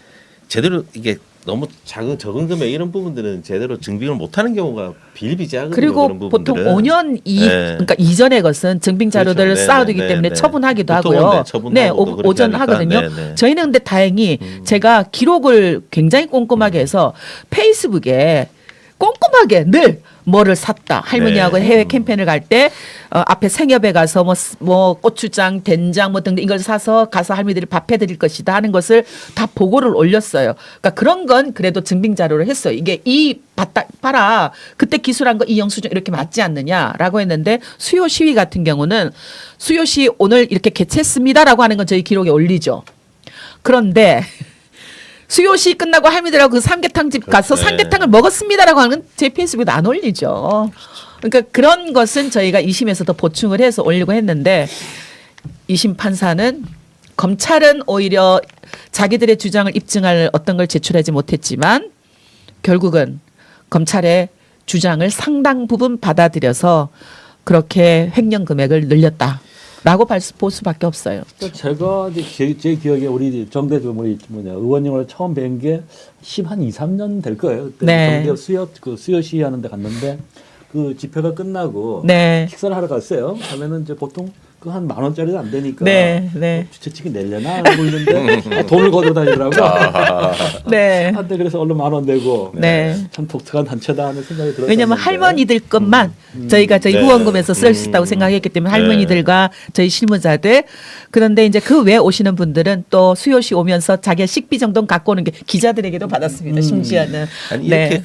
제대로 이게 너무 적은 금액 이런 부분들은 제대로 증빙을 못하는 경우가 비일비재하거든요. 그리고 그런 보통 부분들은. 5년 그러니까 이전의 것은 증빙 자료들을 그렇죠. 네, 쌓아두기 네, 때문에 네. 처분하기도 보통은 하고요. 네, 처분하고도 그렇게 오전 하니까. 하거든요. 네, 네. 저희는 근데 다행히 제가 기록을 굉장히 꼼꼼하게 해서 페이스북에 꼼꼼하게 늘 뭐를 샀다. 할머니하고 네. 해외 캠페인을 갈 때 앞에 생협에 가서 뭐 고추장, 된장 뭐 등등 이걸 사서 가서 할머니들이 밥 해드릴 것이다 하는 것을 다 보고를 올렸어요. 그러니까 그런 건 그래도 증빙 자료를 했어요. 이게 봐라 그때 기술한 거 이 영수증 이렇게 맞지 않느냐라고 했는데 수요 시위 같은 경우는 수요 시 오늘 이렇게 개최했습니다라고 하는 건 저희 기록에 올리죠. 그런데 수요시 끝나고 할머니들하고 그 삼계탕집 가서 네. 삼계탕을 먹었습니다라고 하는 건 제 페이스북에 안 올리죠. 그러니까 그런 것은 저희가 2심에서 더 보충을 해서 올리고 했는데 2심 판사는 검찰은 오히려 자기들의 주장을 입증할 어떤 걸 제출하지 못했지만 결국은 검찰의 주장을 상당 부분 받아들여서 그렇게 횡령 금액을 늘렸다. 라고 볼 수밖에 없어요. 그러니까 제가 이제 제 기억에 우리 정대주 의원님을 처음 뵌 게 10한 2, 3년 될 거예요. 그때 네. 정대 수요 시위하는데 갔는데 그 집회가 끝나고 네. 식사를 하러 갔어요. 하면은 이제 보통 그 한 10,000원짜리도 안 되니까 네, 네. 주최측이 내려나 하고 있는데 돈을 걷어 다니더라고. 네. 한때 그래서 얼른 10,000원 내고 네. 참 독특한 단체다 하는 생각이 들었어요. 왜냐하면 할머니들 것만 저희가 저희 네. 후원금에서 쓸 수 있다고 생각했기 때문에 할머니들과 저희 실무자들 그런데 이제 그 외에 오시는 분들은 또 수요시 오면서 자기의 식비 정도는 갖고 오는 게 기자들에게도 받았습니다. 심지어는 아니 네. 이렇게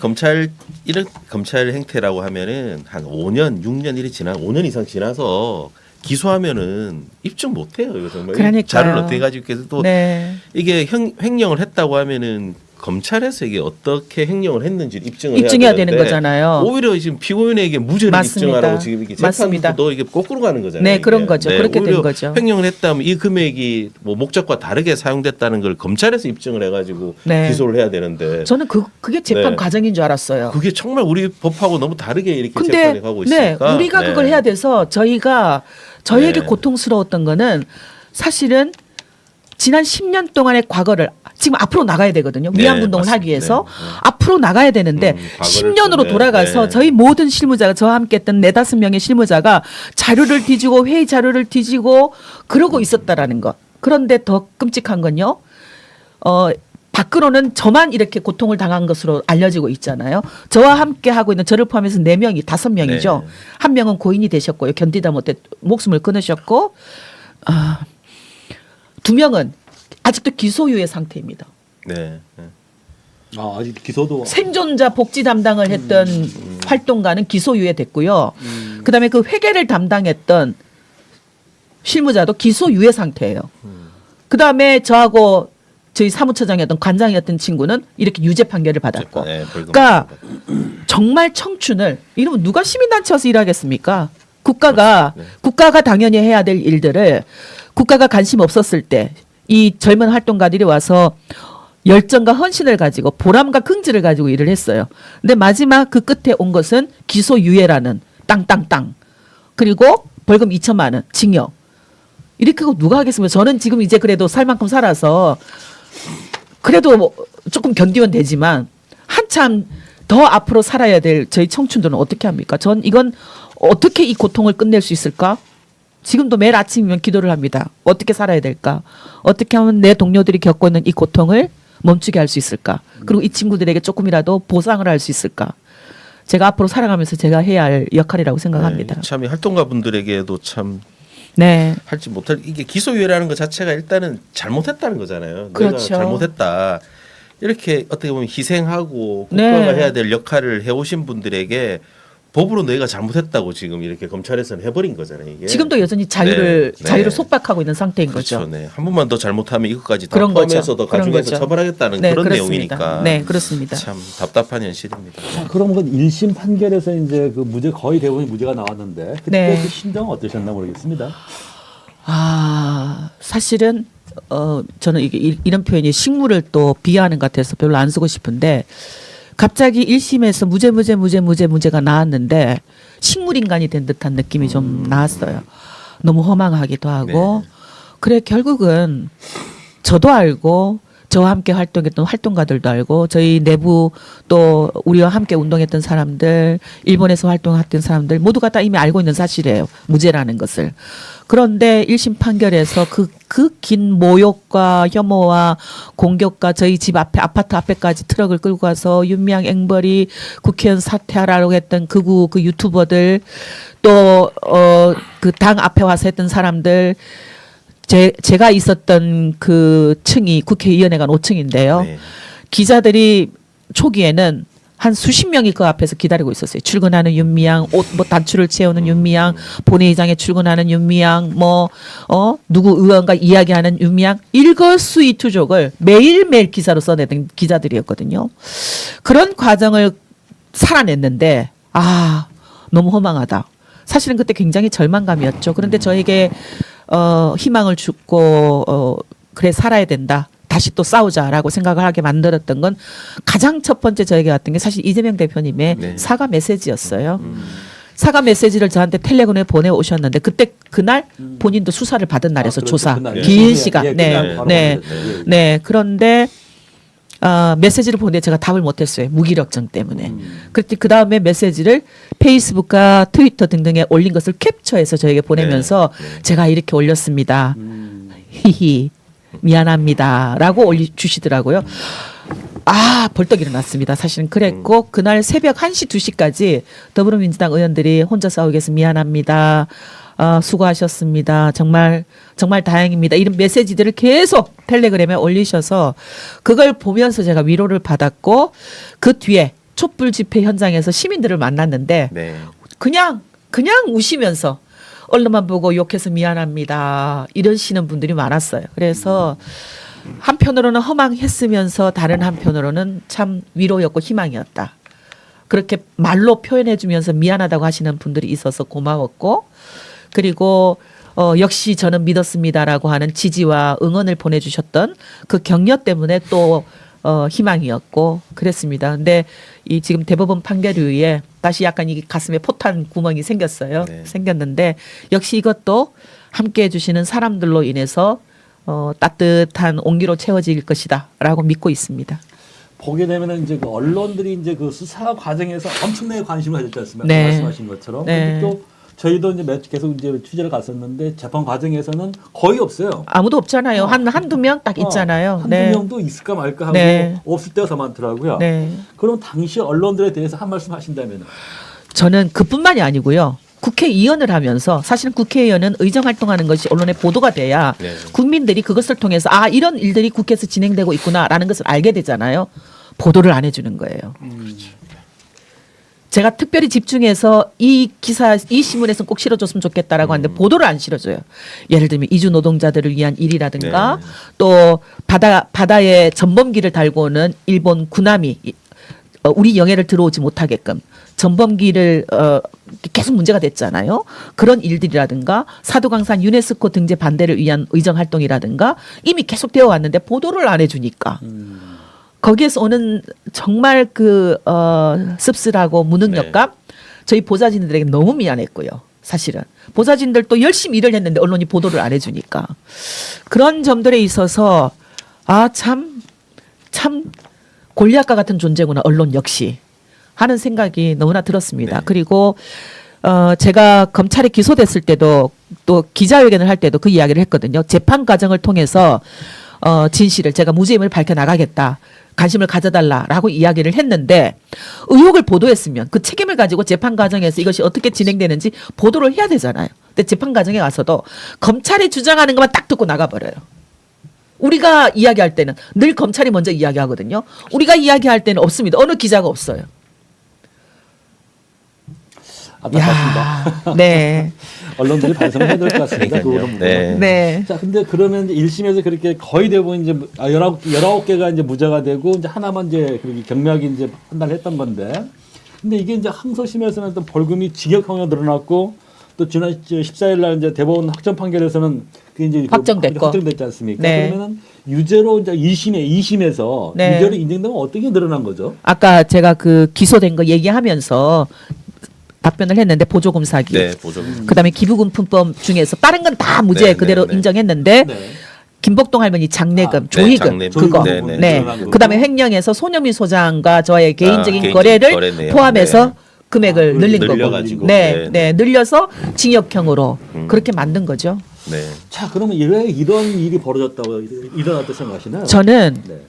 이런 검찰 행태라고 하면은 한 5년, 6년 일이 5년 이상 지나서 기소하면은 입증 못해요. 이거 정말 그러니까요. 자료를 어떻게 가지고 계속 또 네. 이게 횡령을 했다고 하면은 검찰에서 이게 어떻게 횡령을 했는지 입증해야 되는 거잖아요. 오히려 지금 피고인에게 무죄를 맞습니다. 입증하라고 지금 이게 맞습니다. 재판도 이게 거꾸로 가는 거잖아요. 네, 이게. 그런 거죠. 그렇게 된 오히려 거죠. 횡령을 했다면 이 금액이 뭐 목적과 다르게 사용됐다는 걸 검찰에서 입증을 해가지고 네. 기소를 해야 되는데 저는 그게 재판 네. 과정인 줄 알았어요. 그게 정말 우리 법하고 너무 다르게 이렇게 근데 재판이 가고 네, 있으니까 우리가 네. 그걸 해야 돼서 저희에게 네. 고통스러웠던 거는 사실은 지난 10년 동안의 과거를 지금 앞으로 나가야 되거든요. 네, 위안운동을 맞습니다. 하기 위해서 네, 네. 앞으로 나가야 되는데 과거를 10년으로 네, 돌아가서 네. 저희 모든 실무자가 저와 함께 했던 4-5명의 실무자가 자료를 뒤지고 회의 자료를 뒤지고 그러고 있었다라는 것. 그런데 더 끔찍한 건요. 밖으로는 저만 이렇게 고통을 당한 것으로 알려지고 있잖아요. 저와 함께 하고 있는 저를 포함해서 4명이 5명이죠. 네. 한 명은 고인이 되셨고요. 견디다 못해 목숨을 끊으셨고 2명은 아직도 기소유예 상태입니다. 네. 네. 아직 기소도 생존자 복지 담당을 했던 활동가는 기소유예 됐고요. 그다음에 그 회계를 담당했던 실무자도 기소유예 상태예요. 그다음에 저하고 저희 사무처장이었던 관장이었던 친구는 이렇게 유죄 판결을 받았고. 네, 벌금 그러니까 정말 청춘을 이러면 누가 시민단체 와서 일하겠습니까? 국가가 당연히 해야 될 일들을 국가가 관심 없었을 때 이 젊은 활동가들이 와서 열정과 헌신을 가지고 보람과 긍지를 가지고 일을 했어요. 근데 마지막 그 끝에 온 것은 기소유예라는 땅땅땅 그리고 벌금 2천만 원 징역. 이렇게 하고 누가 하겠습니까? 저는 지금 이제 그래도 살 만큼 살아서 그래도 뭐 조금 견디면 되지만 한참 더 앞으로 살아야 될 저희 청춘들은 어떻게 합니까? 전 이건 어떻게 이 고통을 끝낼 수 있을까? 지금도 매일 아침이면 기도를 합니다. 어떻게 살아야 될까? 어떻게 하면 내 동료들이 겪고 있는 이 고통을 멈추게 할 수 있을까? 그리고 이 친구들에게 조금이라도 보상을 할 수 있을까? 제가 앞으로 살아가면서 제가 해야 할 역할이라고 생각합니다. 네, 참 활동가 분들에게도 참 네. 할지 못할 이게 기소유예라는 것 자체가 일단은 잘못했다는 거잖아요. 그렇죠. 내가 잘못했다. 이렇게 어떻게 보면 희생하고 네. 국가가 해야 될 역할을 해오신 분들에게 법으로 너희가 잘못했다고 지금 이렇게 검찰에서는 해버린 거잖아요. 이게. 지금도 여전히 자유를 네. 자유를 네. 속박하고 있는 상태인 그렇죠. 거죠. 네. 한 번만 더 잘못하면 이것까지 다 그런 거죠. 포함해서 그런 가중해서 거죠. 처벌하겠다는 네, 그런 그렇습니다. 내용이니까. 네, 그렇습니다. 참 답답한 현실입니다. 자, 그럼 그 1심 판결에서 이제 그 무죄 거의 대부분 무죄가 나왔는데 그때 네. 그 심정은 어떠셨나 모르겠습니다. 아, 사실은 저는 이게 이런 표현이 식물을 또 비하하는 것 같아서 별로 안 쓰고 싶은데 갑자기 1심에서 무죄가 나왔는데 식물 인간이 된 듯한 느낌이 좀 나왔어요. 너무 허망하기도 하고. 네. 그래 결국은 저도 알고 저와 함께 활동했던 활동가들도 알고 저희 내부 또 우리와 함께 운동했던 사람들 일본에서 활동했던 사람들 모두가 다 이미 알고 있는 사실이에요. 무죄라는 것을. 그런데 1심 판결에서 그 긴 모욕과 혐오와 공격과 저희 집 앞에 아파트 앞에까지 트럭을 끌고 가서 윤미향 앵벌이 국회의원 사퇴하라고 했던 극우 그 유튜버들 또 그 당 앞에 와서 했던 사람들 제가 있었던 그 층이 국회의원회관 5층인데요. 네. 기자들이 초기에는 한 수십 명이 그 앞에서 기다리고 있었어요. 출근하는 윤미향, 옷 뭐 단추를 채우는 윤미향, 본회의장에 출근하는 윤미향, 누구 의원과 이야기하는 윤미향, 일거수이투족을 매일매일 기사로 써내던 기자들이었거든요. 그런 과정을 살아냈는데 너무 허망하다. 사실은 그때 굉장히 절망감이었죠. 그런데 저에게 희망을 주고 그래 살아야 된다. 다시 또 싸우자라고 생각을 하게 만들었던 건 가장 첫 번째 저에게 왔던 게 사실 이재명 대표님의 네. 사과 메시지였어요. 사과 메시지를 저한테 텔레그램에 보내오셨는데 그날 본인도 수사를 받은 날에서 그렇죠. 조사 그날. 긴 예, 시간 예, 네, 그날 바로 네, 보내셨죠. 예. 네. 그런데 메시지를 보내 제가 답을 못했어요. 무기력증 때문에. 그랬더니 그 다음에 메시지를 페이스북과 트위터 등등에 올린 것을 캡처해서 저에게 보내면서 네, 네. 제가 이렇게 올렸습니다. 히히 미안합니다라고 올려주시더라고요. 벌떡 일어났습니다. 사실은 그랬고 그날 새벽 1시 2시까지 더불어민주당 의원들이 혼자 싸우게 해서 미안합니다. 수고하셨습니다. 정말 다행입니다. 이런 메시지들을 계속 텔레그램에 올리셔서 그걸 보면서 제가 위로를 받았고 그 뒤에 촛불 집회 현장에서 시민들을 만났는데 네. 그냥 우시면서 언론만 보고 욕해서 미안합니다. 이러시는 분들이 많았어요. 그래서 한편으로는 허망했으면서 다른 한편으로는 참 위로였고 희망이었다. 그렇게 말로 표현해 주면서 미안하다고 하시는 분들이 있어서 고마웠고 그리고 역시 저는 믿었습니다라고 하는 지지와 응원을 보내주셨던 그 격려 때문에 또 희망이었고 그랬습니다. 근데 이 지금 대법원 판결 이후에 다시 약간 이 가슴에 포탄 구멍이 생겼어요. 네. 생겼는데 역시 이것도 함께 해주시는 사람들로 인해서 따뜻한 온기로 채워질 것이다라고 믿고 있습니다. 보게 되면은 이제 그 언론들이 이제 그 수사 과정에서 엄청나게 관심을 가졌지 않습니까? 네. 말씀하신 것처럼. 네. 근데 또 저희도 이제 계속 이제 취재를 갔었는데 재판 과정에서는 거의 없어요. 아무도 없잖아요. 한두 명 딱 있잖아요. 한두 네. 명도 있을까 말까 하고 네. 없을 때가 더 많더라고요. 네. 그럼 당시 언론들에 대해서 한 말씀 하신다면 저는 그뿐만이 아니고요. 국회의원을 하면서 사실은 국회의원은 의정 활동하는 것이 언론에 보도가 돼야 네. 국민들이 그것을 통해서 이런 일들이 국회에서 진행되고 있구나라는 것을 알게 되잖아요. 보도를 안 해주는 거예요. 제가 특별히 집중해서 이 신문에서는 꼭 실어줬으면 좋겠다라고 하는데 보도를 안 실어줘요. 예를 들면 이주 노동자들을 위한 일이라든가 네. 또 바다에 전범기를 달고 오는 일본 군함이 우리 영해를 들어오지 못하게끔 전범기를 계속 문제가 됐잖아요. 그런 일들이라든가 사도강산 유네스코 등재 반대를 위한 의정 활동이라든가 이미 계속 되어 왔는데 보도를 안 해주니까 거기에서 오는 정말 씁쓸하고 무능력감 저희 보좌진들에게 너무 미안했고요. 사실은 보좌진들도 열심히 일을 했는데 언론이 보도를 안 해주니까 그런 점들에 있어서 참 골리앗과 같은 존재구나 언론 역시 하는 생각이 너무나 들었습니다. 네. 그리고 제가 검찰에 기소됐을 때도 또 기자회견을 할 때도 그 이야기를 했거든요. 재판 과정을 통해서 진실을 제가 무죄임을 밝혀나가겠다. 관심을 가져달라라고 이야기를 했는데 의혹을 보도했으면 그 책임을 가지고 재판 과정에서 이것이 어떻게 진행되는지 보도를 해야 되잖아요. 근데 재판 과정에 가서도 검찰이 주장하는 것만 딱 듣고 나가버려요. 우리가 이야기할 때는 늘 검찰이 먼저 이야기하거든요. 우리가 이야기할 때는 없습니다. 어느 기자가 없어요. 안타깝습니다. 네. 언론들이 반성해야 될 것 같습니다. 그 부분. 네. 네. 자, 근데 그러면 이제 1심에서 그렇게 거의 대부분 이제 19개가 이제 무죄가 되고 이제 하나만 이제 그렇게 경락이 이제 판단을 했던 건데. 근데 이게 이제 항소심에서는 또 벌금이 징역형으로 늘어났고 또 지난 14일 날 이제 대법원 확정 판결에서는 그게 이제 확정됐고. 확정됐지 않습니까? 네. 그러면은 유죄로 이제 2심에서 네. 유죄로 인정되면 어떻게 늘어난 거죠? 아까 제가 그 기소된 거 얘기하면서 답변을 했는데 보조금 사기. 네, 보조금. 그다음에 기부금품법 중에서 다른 건 다 무죄 네, 그대로 네, 네. 인정했는데 네. 김복동 할머니 장례금, 네, 조의금 장례금. 그거. 네, 네. 네. 그다음에 횡령에서 손여미 소장과 저의 개인적인 개인적인 거래를 거래 내용. 포함해서 네. 금액을 늘린 거고. 늘려가지고. 네, 네, 네, 늘려서 징역형으로 그렇게 만든 거죠. 네. 자, 그러면 왜 이런 일이 벌어졌다고 일어났다고 생각하시나요? 저는 네.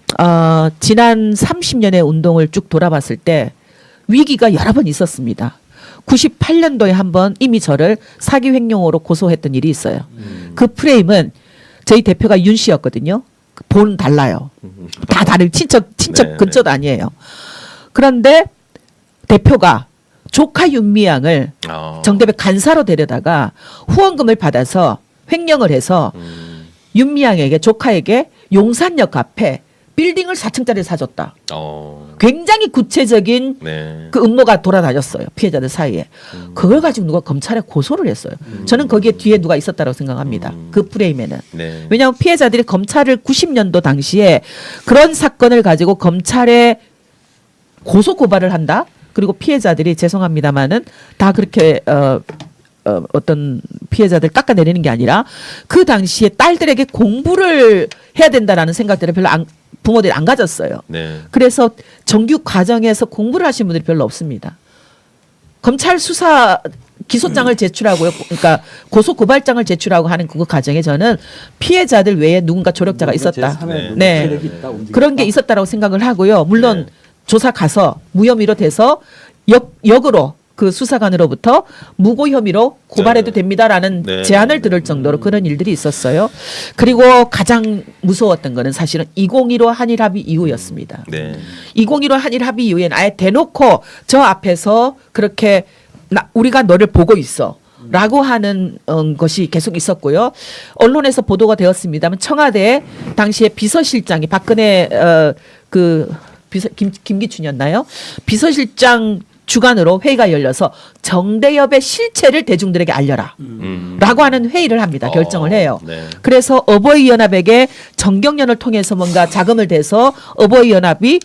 지난 30년의 운동을 쭉 돌아봤을 때 위기가 여러 번 있었습니다. 98년도에 한 번 이미 저를 사기 횡령으로 고소했던 일이 있어요. 그 프레임은 저희 대표가 윤 씨였거든요. 본 달라요. 다 다른 친척 네, 근처도 아니에요. 그런데 대표가 조카 윤미향을 정대배 간사로 데려다가 후원금을 받아서 횡령을 해서 윤미향에게 조카에게 용산역 앞에 빌딩을 4층짜리 사줬다. 굉장히 구체적인 네. 그 음모가 돌아다녔어요. 피해자들 사이에. 그걸 가지고 누가 검찰에 고소를 했어요. 저는 거기에 뒤에 누가 있었다고 생각합니다. 그 프레임에는. 네. 왜냐하면 피해자들이 검찰을 90년도 당시에 그런 사건을 가지고 검찰에 고소 고발을 한다. 그리고 피해자들이 죄송합니다마는 다 그렇게 어떤 피해자들 깎아내리는 게 아니라 그 당시에 딸들에게 공부를 해야 된다라는 생각들을 별로 부모들이 안 가졌어요. 네. 그래서 정규 과정에서 공부를 하신 분들이 별로 없습니다. 검찰 수사 기소장을 제출하고요. 그러니까 고소 고발장을 제출하고 하는 그 과정에 저는 피해자들 외에 누군가 조력자가 있었다. 네. 네. 그런 게 있었다라고 생각을 하고요. 물론 네. 조사 가서 무혐의로 돼서 역으로 그 수사관으로부터 무고 혐의로 고발해도 네. 됩니다라는 네. 제안을 들을 정도로 그런 일들이 있었어요. 그리고 가장 무서웠던 거는 사실은 2015 한일 합의 이후였습니다. 네. 2015 한일 합의 이후에는 아예 대놓고 저 앞에서 그렇게 우리가 너를 보고 있어. 라고 하는 것이 계속 있었고요. 언론에서 보도가 되었습니다만 청와대 당시에 비서실장이 박근혜 김기춘이었나요? 비서실장 주관으로 회의가 열려서 정대협의 실체를 대중들에게 알려라. 라고 하는 회의를 합니다. 결정을 해요. 네. 그래서 어버이연합에게 정경련을 통해서 뭔가 자금을 대서 어버이연합이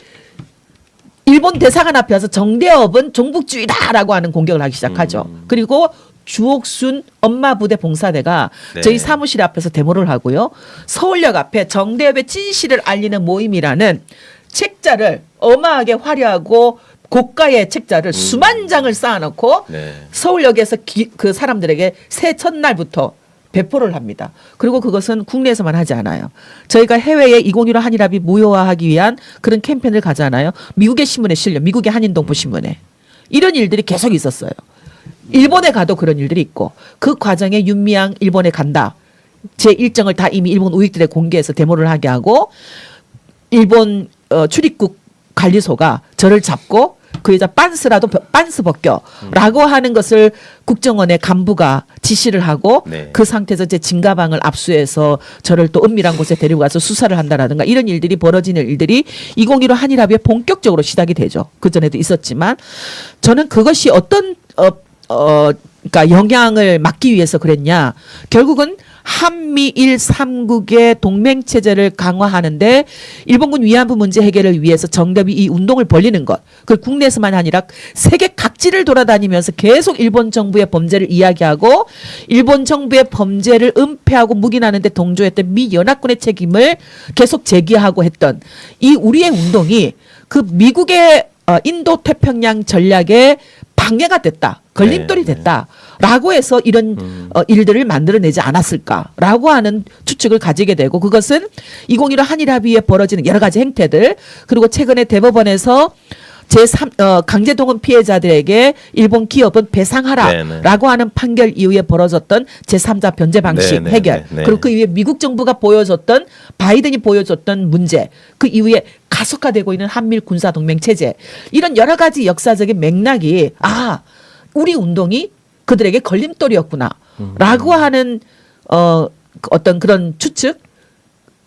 일본 대사관 앞에 와서 정대협은 종북주의다라고 하는 공격을 하기 시작하죠. 그리고 주옥순 엄마 부대 봉사대가 네. 저희 사무실 앞에서 데모를 하고요. 서울역 앞에 정대협의 진실을 알리는 모임이라는 책자를 어마하게 화려하고 고가의 책자를 수만 장을 쌓아놓고 네. 서울역에서 그 사람들에게 새해 첫날부터 배포를 합니다. 그리고 그것은 국내에서만 하지 않아요. 저희가 해외에 2015 한일합의 무효화하기 위한 그런 캠페인을 가잖아요. 미국의 신문에 실려, 미국의 한인동포 신문에. 이런 일들이 계속 있었어요. 일본에 가도 그런 일들이 있고 그 과정에 윤미향 일본에 간다. 제 일정을 다 이미 일본 우익들에 공개해서 데모를 하게 하고 일본 출입국 관리소가 저를 잡고 그 여자 빤스라도 빤스 벗겨라고 하는 것을 국정원의 간부가 지시를 하고 네. 그 상태에서 이제 진가방을 압수해서 저를 또 은밀한 곳에 데리고 가서 수사를 한다라든가 이런 일들이 벌어지는 일들이 2015 한일합의에 본격적으로 시작이 되죠. 그 전에도 있었지만 저는 그것이 어떤 그러니까 영향을 막기 위해서 그랬냐. 결국은 한미일 3국의 동맹 체제를 강화하는데 일본군 위안부 문제 해결을 위해서 정답이 이 운동을 벌리는 것. 그 국내에서만 아니라 세계 각지를 돌아다니면서 계속 일본 정부의 범죄를 이야기하고 일본 정부의 범죄를 은폐하고 묵인하는 데 동조했던 미 연합군의 책임을 계속 제기하고 했던 이 우리의 운동이 그 미국의 인도 태평양 전략에 방해가 됐다. 걸림돌이 됐다라고 해서 이런 일들을 만들어내지 않았을까라고 하는 추측을 가지게 되고 그것은 2015 한일합의에 벌어지는 여러 가지 행태들 그리고 최근에 대법원에서 제3 강제동원 피해자들에게 일본 기업은 배상하라라고 하는 판결 이후에 벌어졌던 제3자 변제 방식 해결 그리고 그 이후에 미국 정부가 보여줬던 바이든이 보여줬던 문제 그 이후에 가속화되고 있는 한미일 군사 동맹 체제 이런 여러 가지 역사적인 맥락이 우리 운동이 그들에게 걸림돌이었구나라고 하는 어떤 그런 추측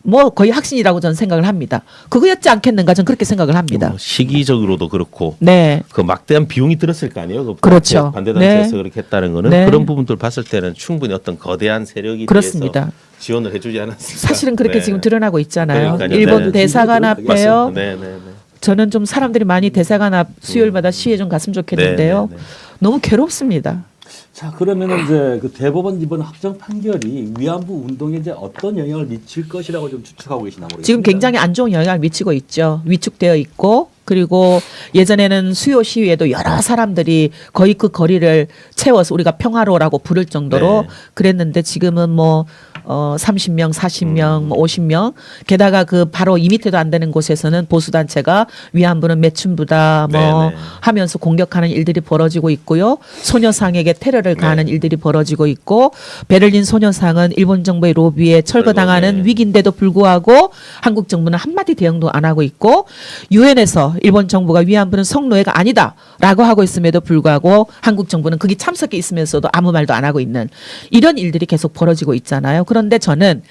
뭐 거의 확신이라고 저는 생각을 합니다. 그거였지 않겠는가 저는 그렇게 생각을 합니다. 시기적으로도 그렇고 네. 그 막대한 비용이 들었을 거 아니에요. 그 그렇죠. 반대단체에서 네. 그렇게 했다는 거는 네. 그런 부분들 봤을 때는 충분히 어떤 거대한 세력이 그렇습니다. 뒤에서 지원을 해주지 않았을까. 사실은 그렇게 네. 지금 드러나고 있잖아요. 그러니까요. 일본 네. 대사관 앞에요. 네네네. 저는 좀 사람들이 많이 대사관 앞 수요일마다 시위에 좀 갔으면 좋겠는데요. 네, 네, 네. 너무 괴롭습니다. 자, 그러면은 이제 그 대법원 이번 확정 판결이 위안부 운동에 이제 어떤 영향을 미칠 것이라고 좀 추측하고 계시나 모르겠습니다. 지금 굉장히 안 좋은 영향을 미치고 있죠. 위축되어 있고 그리고 예전에는 수요 시위에도 여러 사람들이 거의 그 거리를 채워서 우리가 평화로라고 부를 정도로 네. 그랬는데 지금은 뭐 30명, 40명, 뭐 50명 게다가 그 바로 2m도 안 되는 곳에서는 보수단체가 위안부는 매춘부다 뭐 네, 네. 하면서 공격하는 일들이 벌어지고 있고요. 소녀상에게 테러를 가하는 일들이 벌어지고 있고 베를린 소녀상은 일본 정부의 로비에 철거당하는 네. 위기인데도 불구하고 한국 정부는 한마디 대응도 안 하고 있고 유엔에서 일본 정부가 위안부는 성노예가 아니다라고 하고 있음에도 불구하고 한국 정부는 거기 참석해 있으면서도 아무 말도 안 하고 있는 이런 일들이 계속 벌어지고 있잖아요. 그런데 저는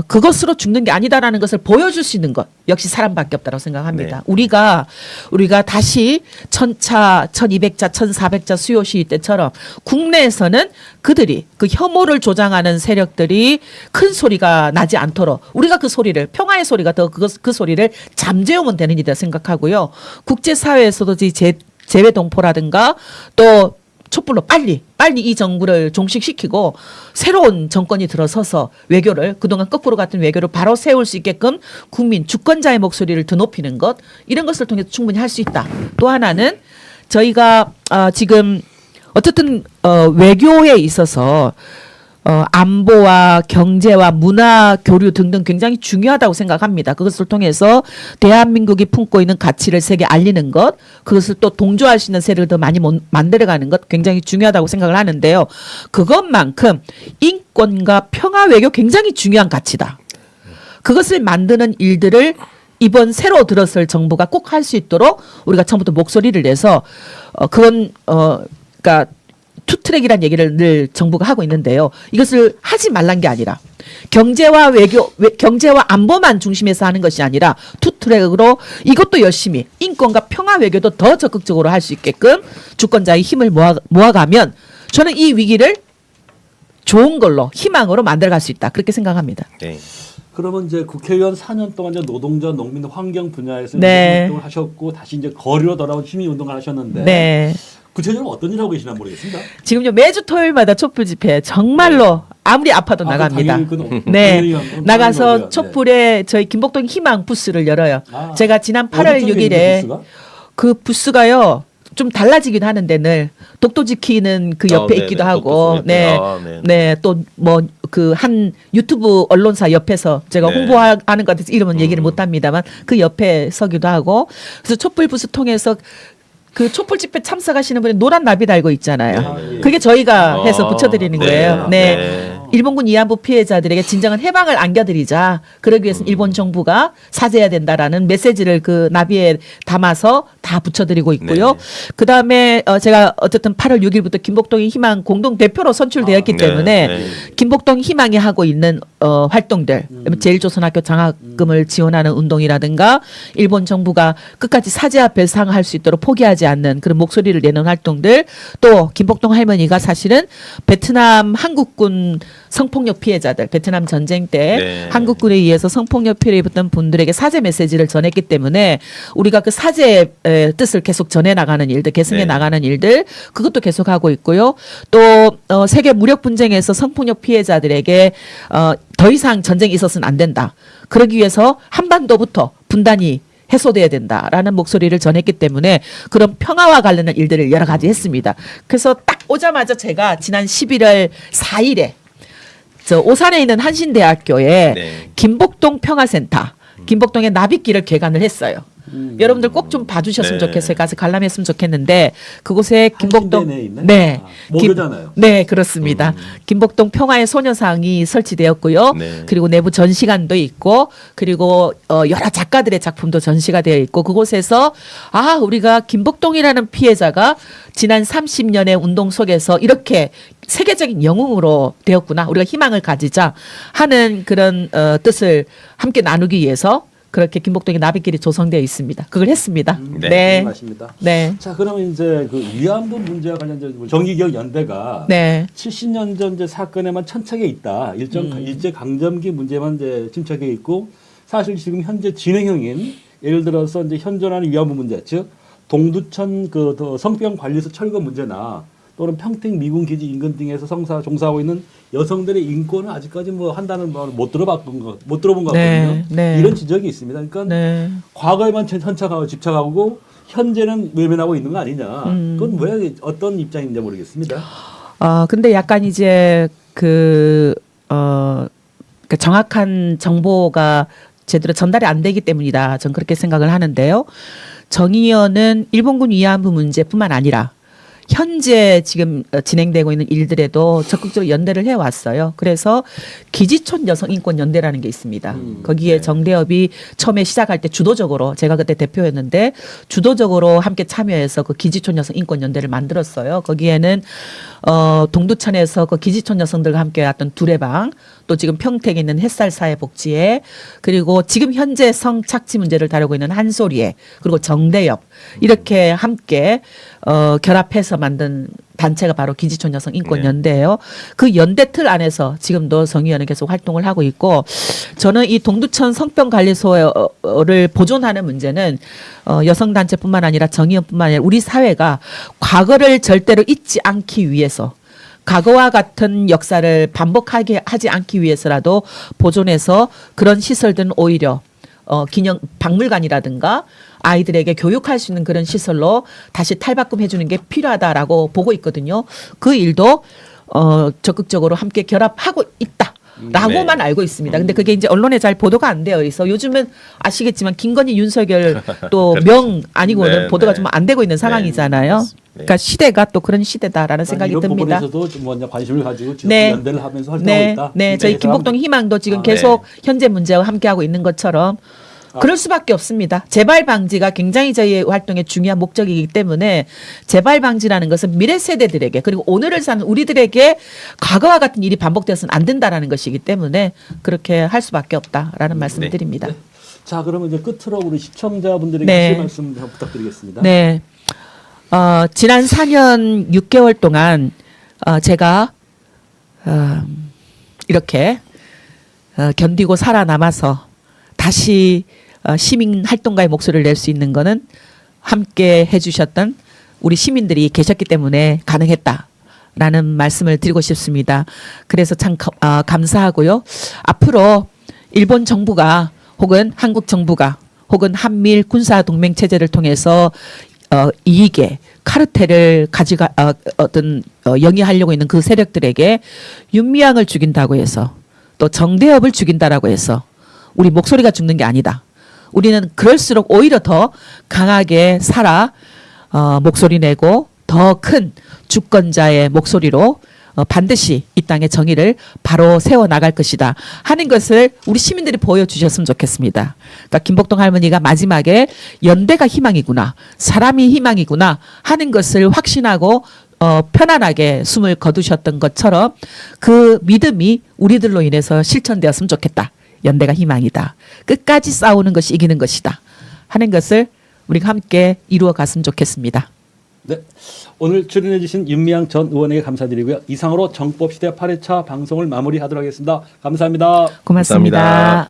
그것으로 죽는 게 아니다라는 것을 보여줄 수 있는 것 역시 사람밖에 없다고 생각합니다. 네. 우리가 다시 1000차, 1200차, 1400차 수요 시위 때처럼 국내에서는 그들이 그 혐오를 조장하는 세력들이 큰 소리가 나지 않도록 우리가 그 소리를 평화의 소리가 더 그 소리를 잠재우면 되는 일이다 생각하고요. 국제사회에서도 재외 동포라든가 또 촛불로 빨리 이 정부를 종식시키고 새로운 정권이 들어서서 외교를 그동안 거꾸로 갔던 외교를 바로 세울 수 있게끔 국민 주권자의 목소리를 더 높이는 것 이런 것을 통해서 충분히 할 수 있다. 또 하나는 저희가 지금 어쨌든 외교에 있어서 안보와 경제와 문화 교류 등등 굉장히 중요하다고 생각합니다. 그것을 통해서 대한민국이 품고 있는 가치를 세계에 알리는 것, 그것을 또 동조할 수 있는 세력을 더 많이 만들어가는 것 굉장히 중요하다고 생각을 하는데요. 그것만큼 인권과 평화 외교 굉장히 중요한 가치다. 그것을 만드는 일들을 이번 새로 들었을 정부가 꼭 할 수 있도록 우리가 처음부터 목소리를 내서 그건 그러니까 투트랙이라는 얘기를 늘 정부가 하고 있는데요. 이것을 하지 말란 게 아니라 경제와 경제와 안보만 중심에서 하는 것이 아니라 투트랙으로 이것도 열심히 인권과 평화 외교도 더 적극적으로 할 수 있게끔 주권자의 힘을 모아가면 저는 이 위기를 좋은 걸로 희망으로 만들어갈 수 있다. 그렇게 생각합니다. 네. 그러면 이제 국회의원 4년 동안 이제 노동자, 농민, 환경 분야에서 네. 운동을 하셨고 다시 이제 거리로 돌아온 시민 운동을 하셨는데 네. 구체적으로 어떤 일 하고 계시나 모르겠습니다. 지금요 매주 토요일마다 촛불 집회 정말로 아무리 아파도 나갑니다. 네, 나가서 촛불에 저희 김복동 희망 부스를 열어요. 제가 지난 8월 6일에 그 부스가요 좀 달라지기도 하는데 늘 독도 지키는 그 옆에 네네, 있기도 하고, 독도 네, 네, 또 뭐 그 한 유튜브 언론사 옆에서 제가 네. 홍보하는 것 같아서 이름은 얘기를 못합니다만 그 옆에 서기도 하고, 그래서 촛불 부스 통해서 그 촛불 집회 참석하시는 분이 노란 나비 달고 있잖아요. 네. 그게 저희가 해서 붙여드리는 네. 거예요. 네. 일본군 위안부 피해자들에게 진정한 해방을 안겨드리자. 그러기 위해서 일본 정부가 사죄해야 된다라는 메시지를 그 나비에 담아서 다 붙여드리고 있고요. 네. 그다음에 제가 어쨌든 8월 6일부터 김복동의 희망 공동 대표로 선출되었기 네, 때문에 네. 김복동 희망이 하고 있는 활동들, 제일조선학교 장학금을 지원하는 운동이라든가 일본 정부가 끝까지 사죄 앞에 상할 수 있도록 포기하지 않는 그런 목소리를 내는 활동들, 또 김복동 할머니가 사실은 베트남 한국군 성폭력 피해자들, 베트남 전쟁 때 네. 한국군에 의해서 성폭력 피해를 입었던 분들에게 사죄 메시지를 전했기 때문에 우리가 그 사죄의 뜻을 계속 전해 나가는 일들, 계승해 네. 나가는 일들, 그것도 계속하고 있고요. 또 세계 무력 분쟁에서 성폭력 피해자들에게 더 이상 전쟁이 있어서는 안 된다. 그러기 위해서 한반도부터 분단이 해소돼야 된다라는 목소리를 전했기 때문에 그런 평화와 관련된 일들을 여러 가지 했습니다. 그래서 딱 오자마자 제가 지난 11월 4일에 저 오산에 있는 한신대학교에 네. 김복동 평화센터, 김복동의 나비길을 개관을 했어요. 여러분들 꼭 좀 봐주셨으면 네. 좋겠어요. 가서 관람했으면 좋겠는데 그곳에 김복동 한신대에 있는? 네, 모교잖아요. 네 그렇습니다. 김복동 평화의 소녀상이 설치되었고요. 네. 그리고 내부 전시관도 있고 그리고 여러 작가들의 작품도 전시가 되어 있고 그곳에서 우리가 김복동이라는 피해자가 지난 30년의 운동 속에서 이렇게 세계적인 영웅으로 되었구나. 우리가 희망을 가지자 하는 그런 뜻을 함께 나누기 위해서 그렇게 김복동의 나비길이 조성되어 있습니다. 그걸 했습니다. 네. 네. 맞습니다. 네. 자, 그러면 이제 그 위안부 문제와 관련된 정기기억 연대가 네. 70년 전 이제 사건에만 천착해 있다. 일제 강점기 문제만 이제 침착해 있고 사실 지금 현재 진행형인 예를 들어서 이제 현존하는 위안부 문제, 즉 동두천 그 성병 관리소 철거 문제나 또는 평택 미군 기지 인근 등에서 종사하고 있는 여성들의 인권은 아직까지 뭐 한다는 말을 못 들어본 것 같거든요. 네, 네. 이런 지적이 있습니다. 그러니까 네. 과거에만 집착하고 현재는 외면하고 있는 거 아니냐. 그건 왜 어떤 입장인지 모르겠습니다. 근데 약간 이제 그 정확한 정보가 제대로 전달이 안 되기 때문이다. 전 그렇게 생각을 하는데요. 정 의원은 일본군 위안부 문제뿐만 아니라 현재 지금 진행되고 있는 일들에도 적극적으로 연대를 해왔어요. 그래서 기지촌 여성인권연대라는 게 있습니다. 거기에 네. 정대협이 처음에 시작할 때 주도적으로 제가 그때 대표였는데 주도적으로 함께 참여해서 그 기지촌 여성인권연대를 만들었어요. 거기에는 동두천에서 그 기지촌 여성들과 함께 왔던 두레방, 또 지금 평택에 있는 햇살사회복지회, 그리고 지금 현재 성착취 문제를 다루고 있는 한소리회, 그리고 정대협 이렇게 함께 결합해서 만든 단체가 바로 기지촌 여성 인권연대예요. 그 연대 틀 안에서 지금도 정 의원은 계속 활동을 하고 있고, 저는 이 동두천 성병관리소를 보존하는 문제는 여성 단체뿐만 아니라 정 의원뿐만 아니라 우리 사회가 과거를 절대로 잊지 않기 위해서, 과거와 같은 역사를 반복하게 하지 않기 위해서라도 보존해서 그런 시설들은 오히려 기념 박물관이라든가 아이들에게 교육할 수 있는 그런 시설로 다시 탈바꿈해 주는 게 필요하다라고 보고 있거든요. 그 일도 적극적으로 함께 결합하고 있다. 라고만 네. 알고 있습니다. 근데 그게 이제 언론에 잘 보도가 안 되어 있어. 요즘은 아시겠지만 김건희, 윤석열 또 명 아니고는 네, 보도가 네. 좀 안 되고 있는 상황이잖아요. 네. 그러니까 시대가 또 그런 시대다라는 생각이 이런 듭니다. 부분에서도 좀 먼저 관심을 가지고 지금 네. 연대를 하면서 활동하고 네, 있다. 네, 저희 김복동 희망도 지금 아, 계속 현재 문제와 함께하고 있는 것처럼 그럴 수밖에 없습니다. 재발 방지가 굉장히 저희의 활동의 중요한 목적이기 때문에 재발 방지라는 것은 미래 세대들에게 그리고 오늘을 사는 우리들에게 과거와 같은 일이 반복되어서는 안 된다라는 것이기 때문에 그렇게 할 수밖에 없다라는 말씀을 네. 드립니다. 네. 자, 그러면 이제 끝으로 우리 시청자분들에게 네. 하실 말씀 좀 부탁드리겠습니다. 네. 지난 4년 6개월 동안 제가 이렇게 견디고 살아남아서 다시 시민 활동가의 목소리를 낼 수 있는 거는 함께 해주셨던 우리 시민들이 계셨기 때문에 가능했다라는 말씀을 드리고 싶습니다. 그래서 참 감사하고요. 앞으로 일본 정부가 혹은 한국 정부가 혹은 한미일 군사 동맹 체제를 통해서 이익에 카르텔을 영위하려고 있는 그 세력들에게 윤미향을 죽인다고 해서 또 정대협을 죽인다라고 해서 우리 목소리가 죽는 게 아니다. 우리는 그럴수록 오히려 더 강하게 목소리 내고 더 큰 주권자의 목소리로 반드시 이 땅의 정의를 바로 세워 나갈 것이다 하는 것을 우리 시민들이 보여주셨으면 좋겠습니다. 그러니까 김복동 할머니가 마지막에 연대가 희망이구나, 사람이 희망이구나 하는 것을 확신하고 편안하게 숨을 거두셨던 것처럼 그 믿음이 우리들로 인해서 실천되었으면 좋겠다. 연대가 희망이다. 끝까지 싸우는 것이 이기는 것이다 하는 것을 우리가 함께 이루어 갔으면 좋겠습니다. 네, 오늘 출연해 주신 윤미향 전 의원에게 감사드리고요. 이상으로 정법시대 8회차 방송을 마무리하도록 하겠습니다. 감사합니다. 고맙습니다. 감사합니다.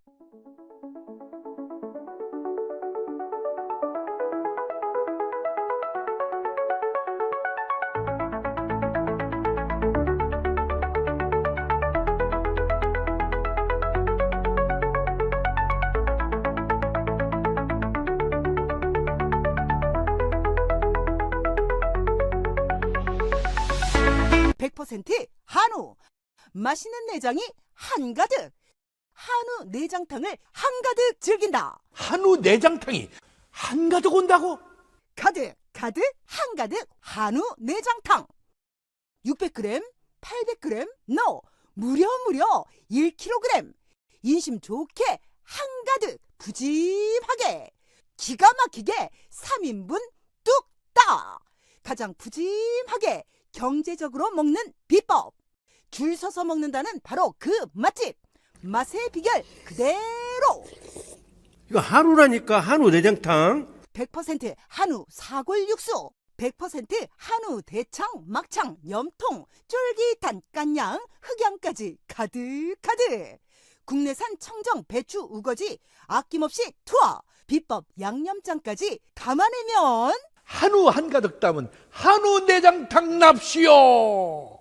한우 맛있는 내장이 한가득 한우 내장탕을 한가득 즐긴다. 한우 내장탕이 한가득 온다고? 가득 한가득 한우 내장탕 600g 800g 무려 1kg 인심 좋게 한가득 푸짐하게 기가 막히게 3인분 뚝딱 가장 푸짐하게 경제적으로 먹는 비법 줄 서서 먹는다는 바로 그 맛집 맛의 비결 그대로 이거 한우라니까 한우 내장탕. 100% 한우 사골 육수 100% 한우 대창 막창 염통 쫄깃한 깐양 흑양까지 가득가득 국내산 청정 배추 우거지 아낌없이 투하 비법 양념장까지 담아내면 한우 한가득 담은 한우 내장탕 납시오.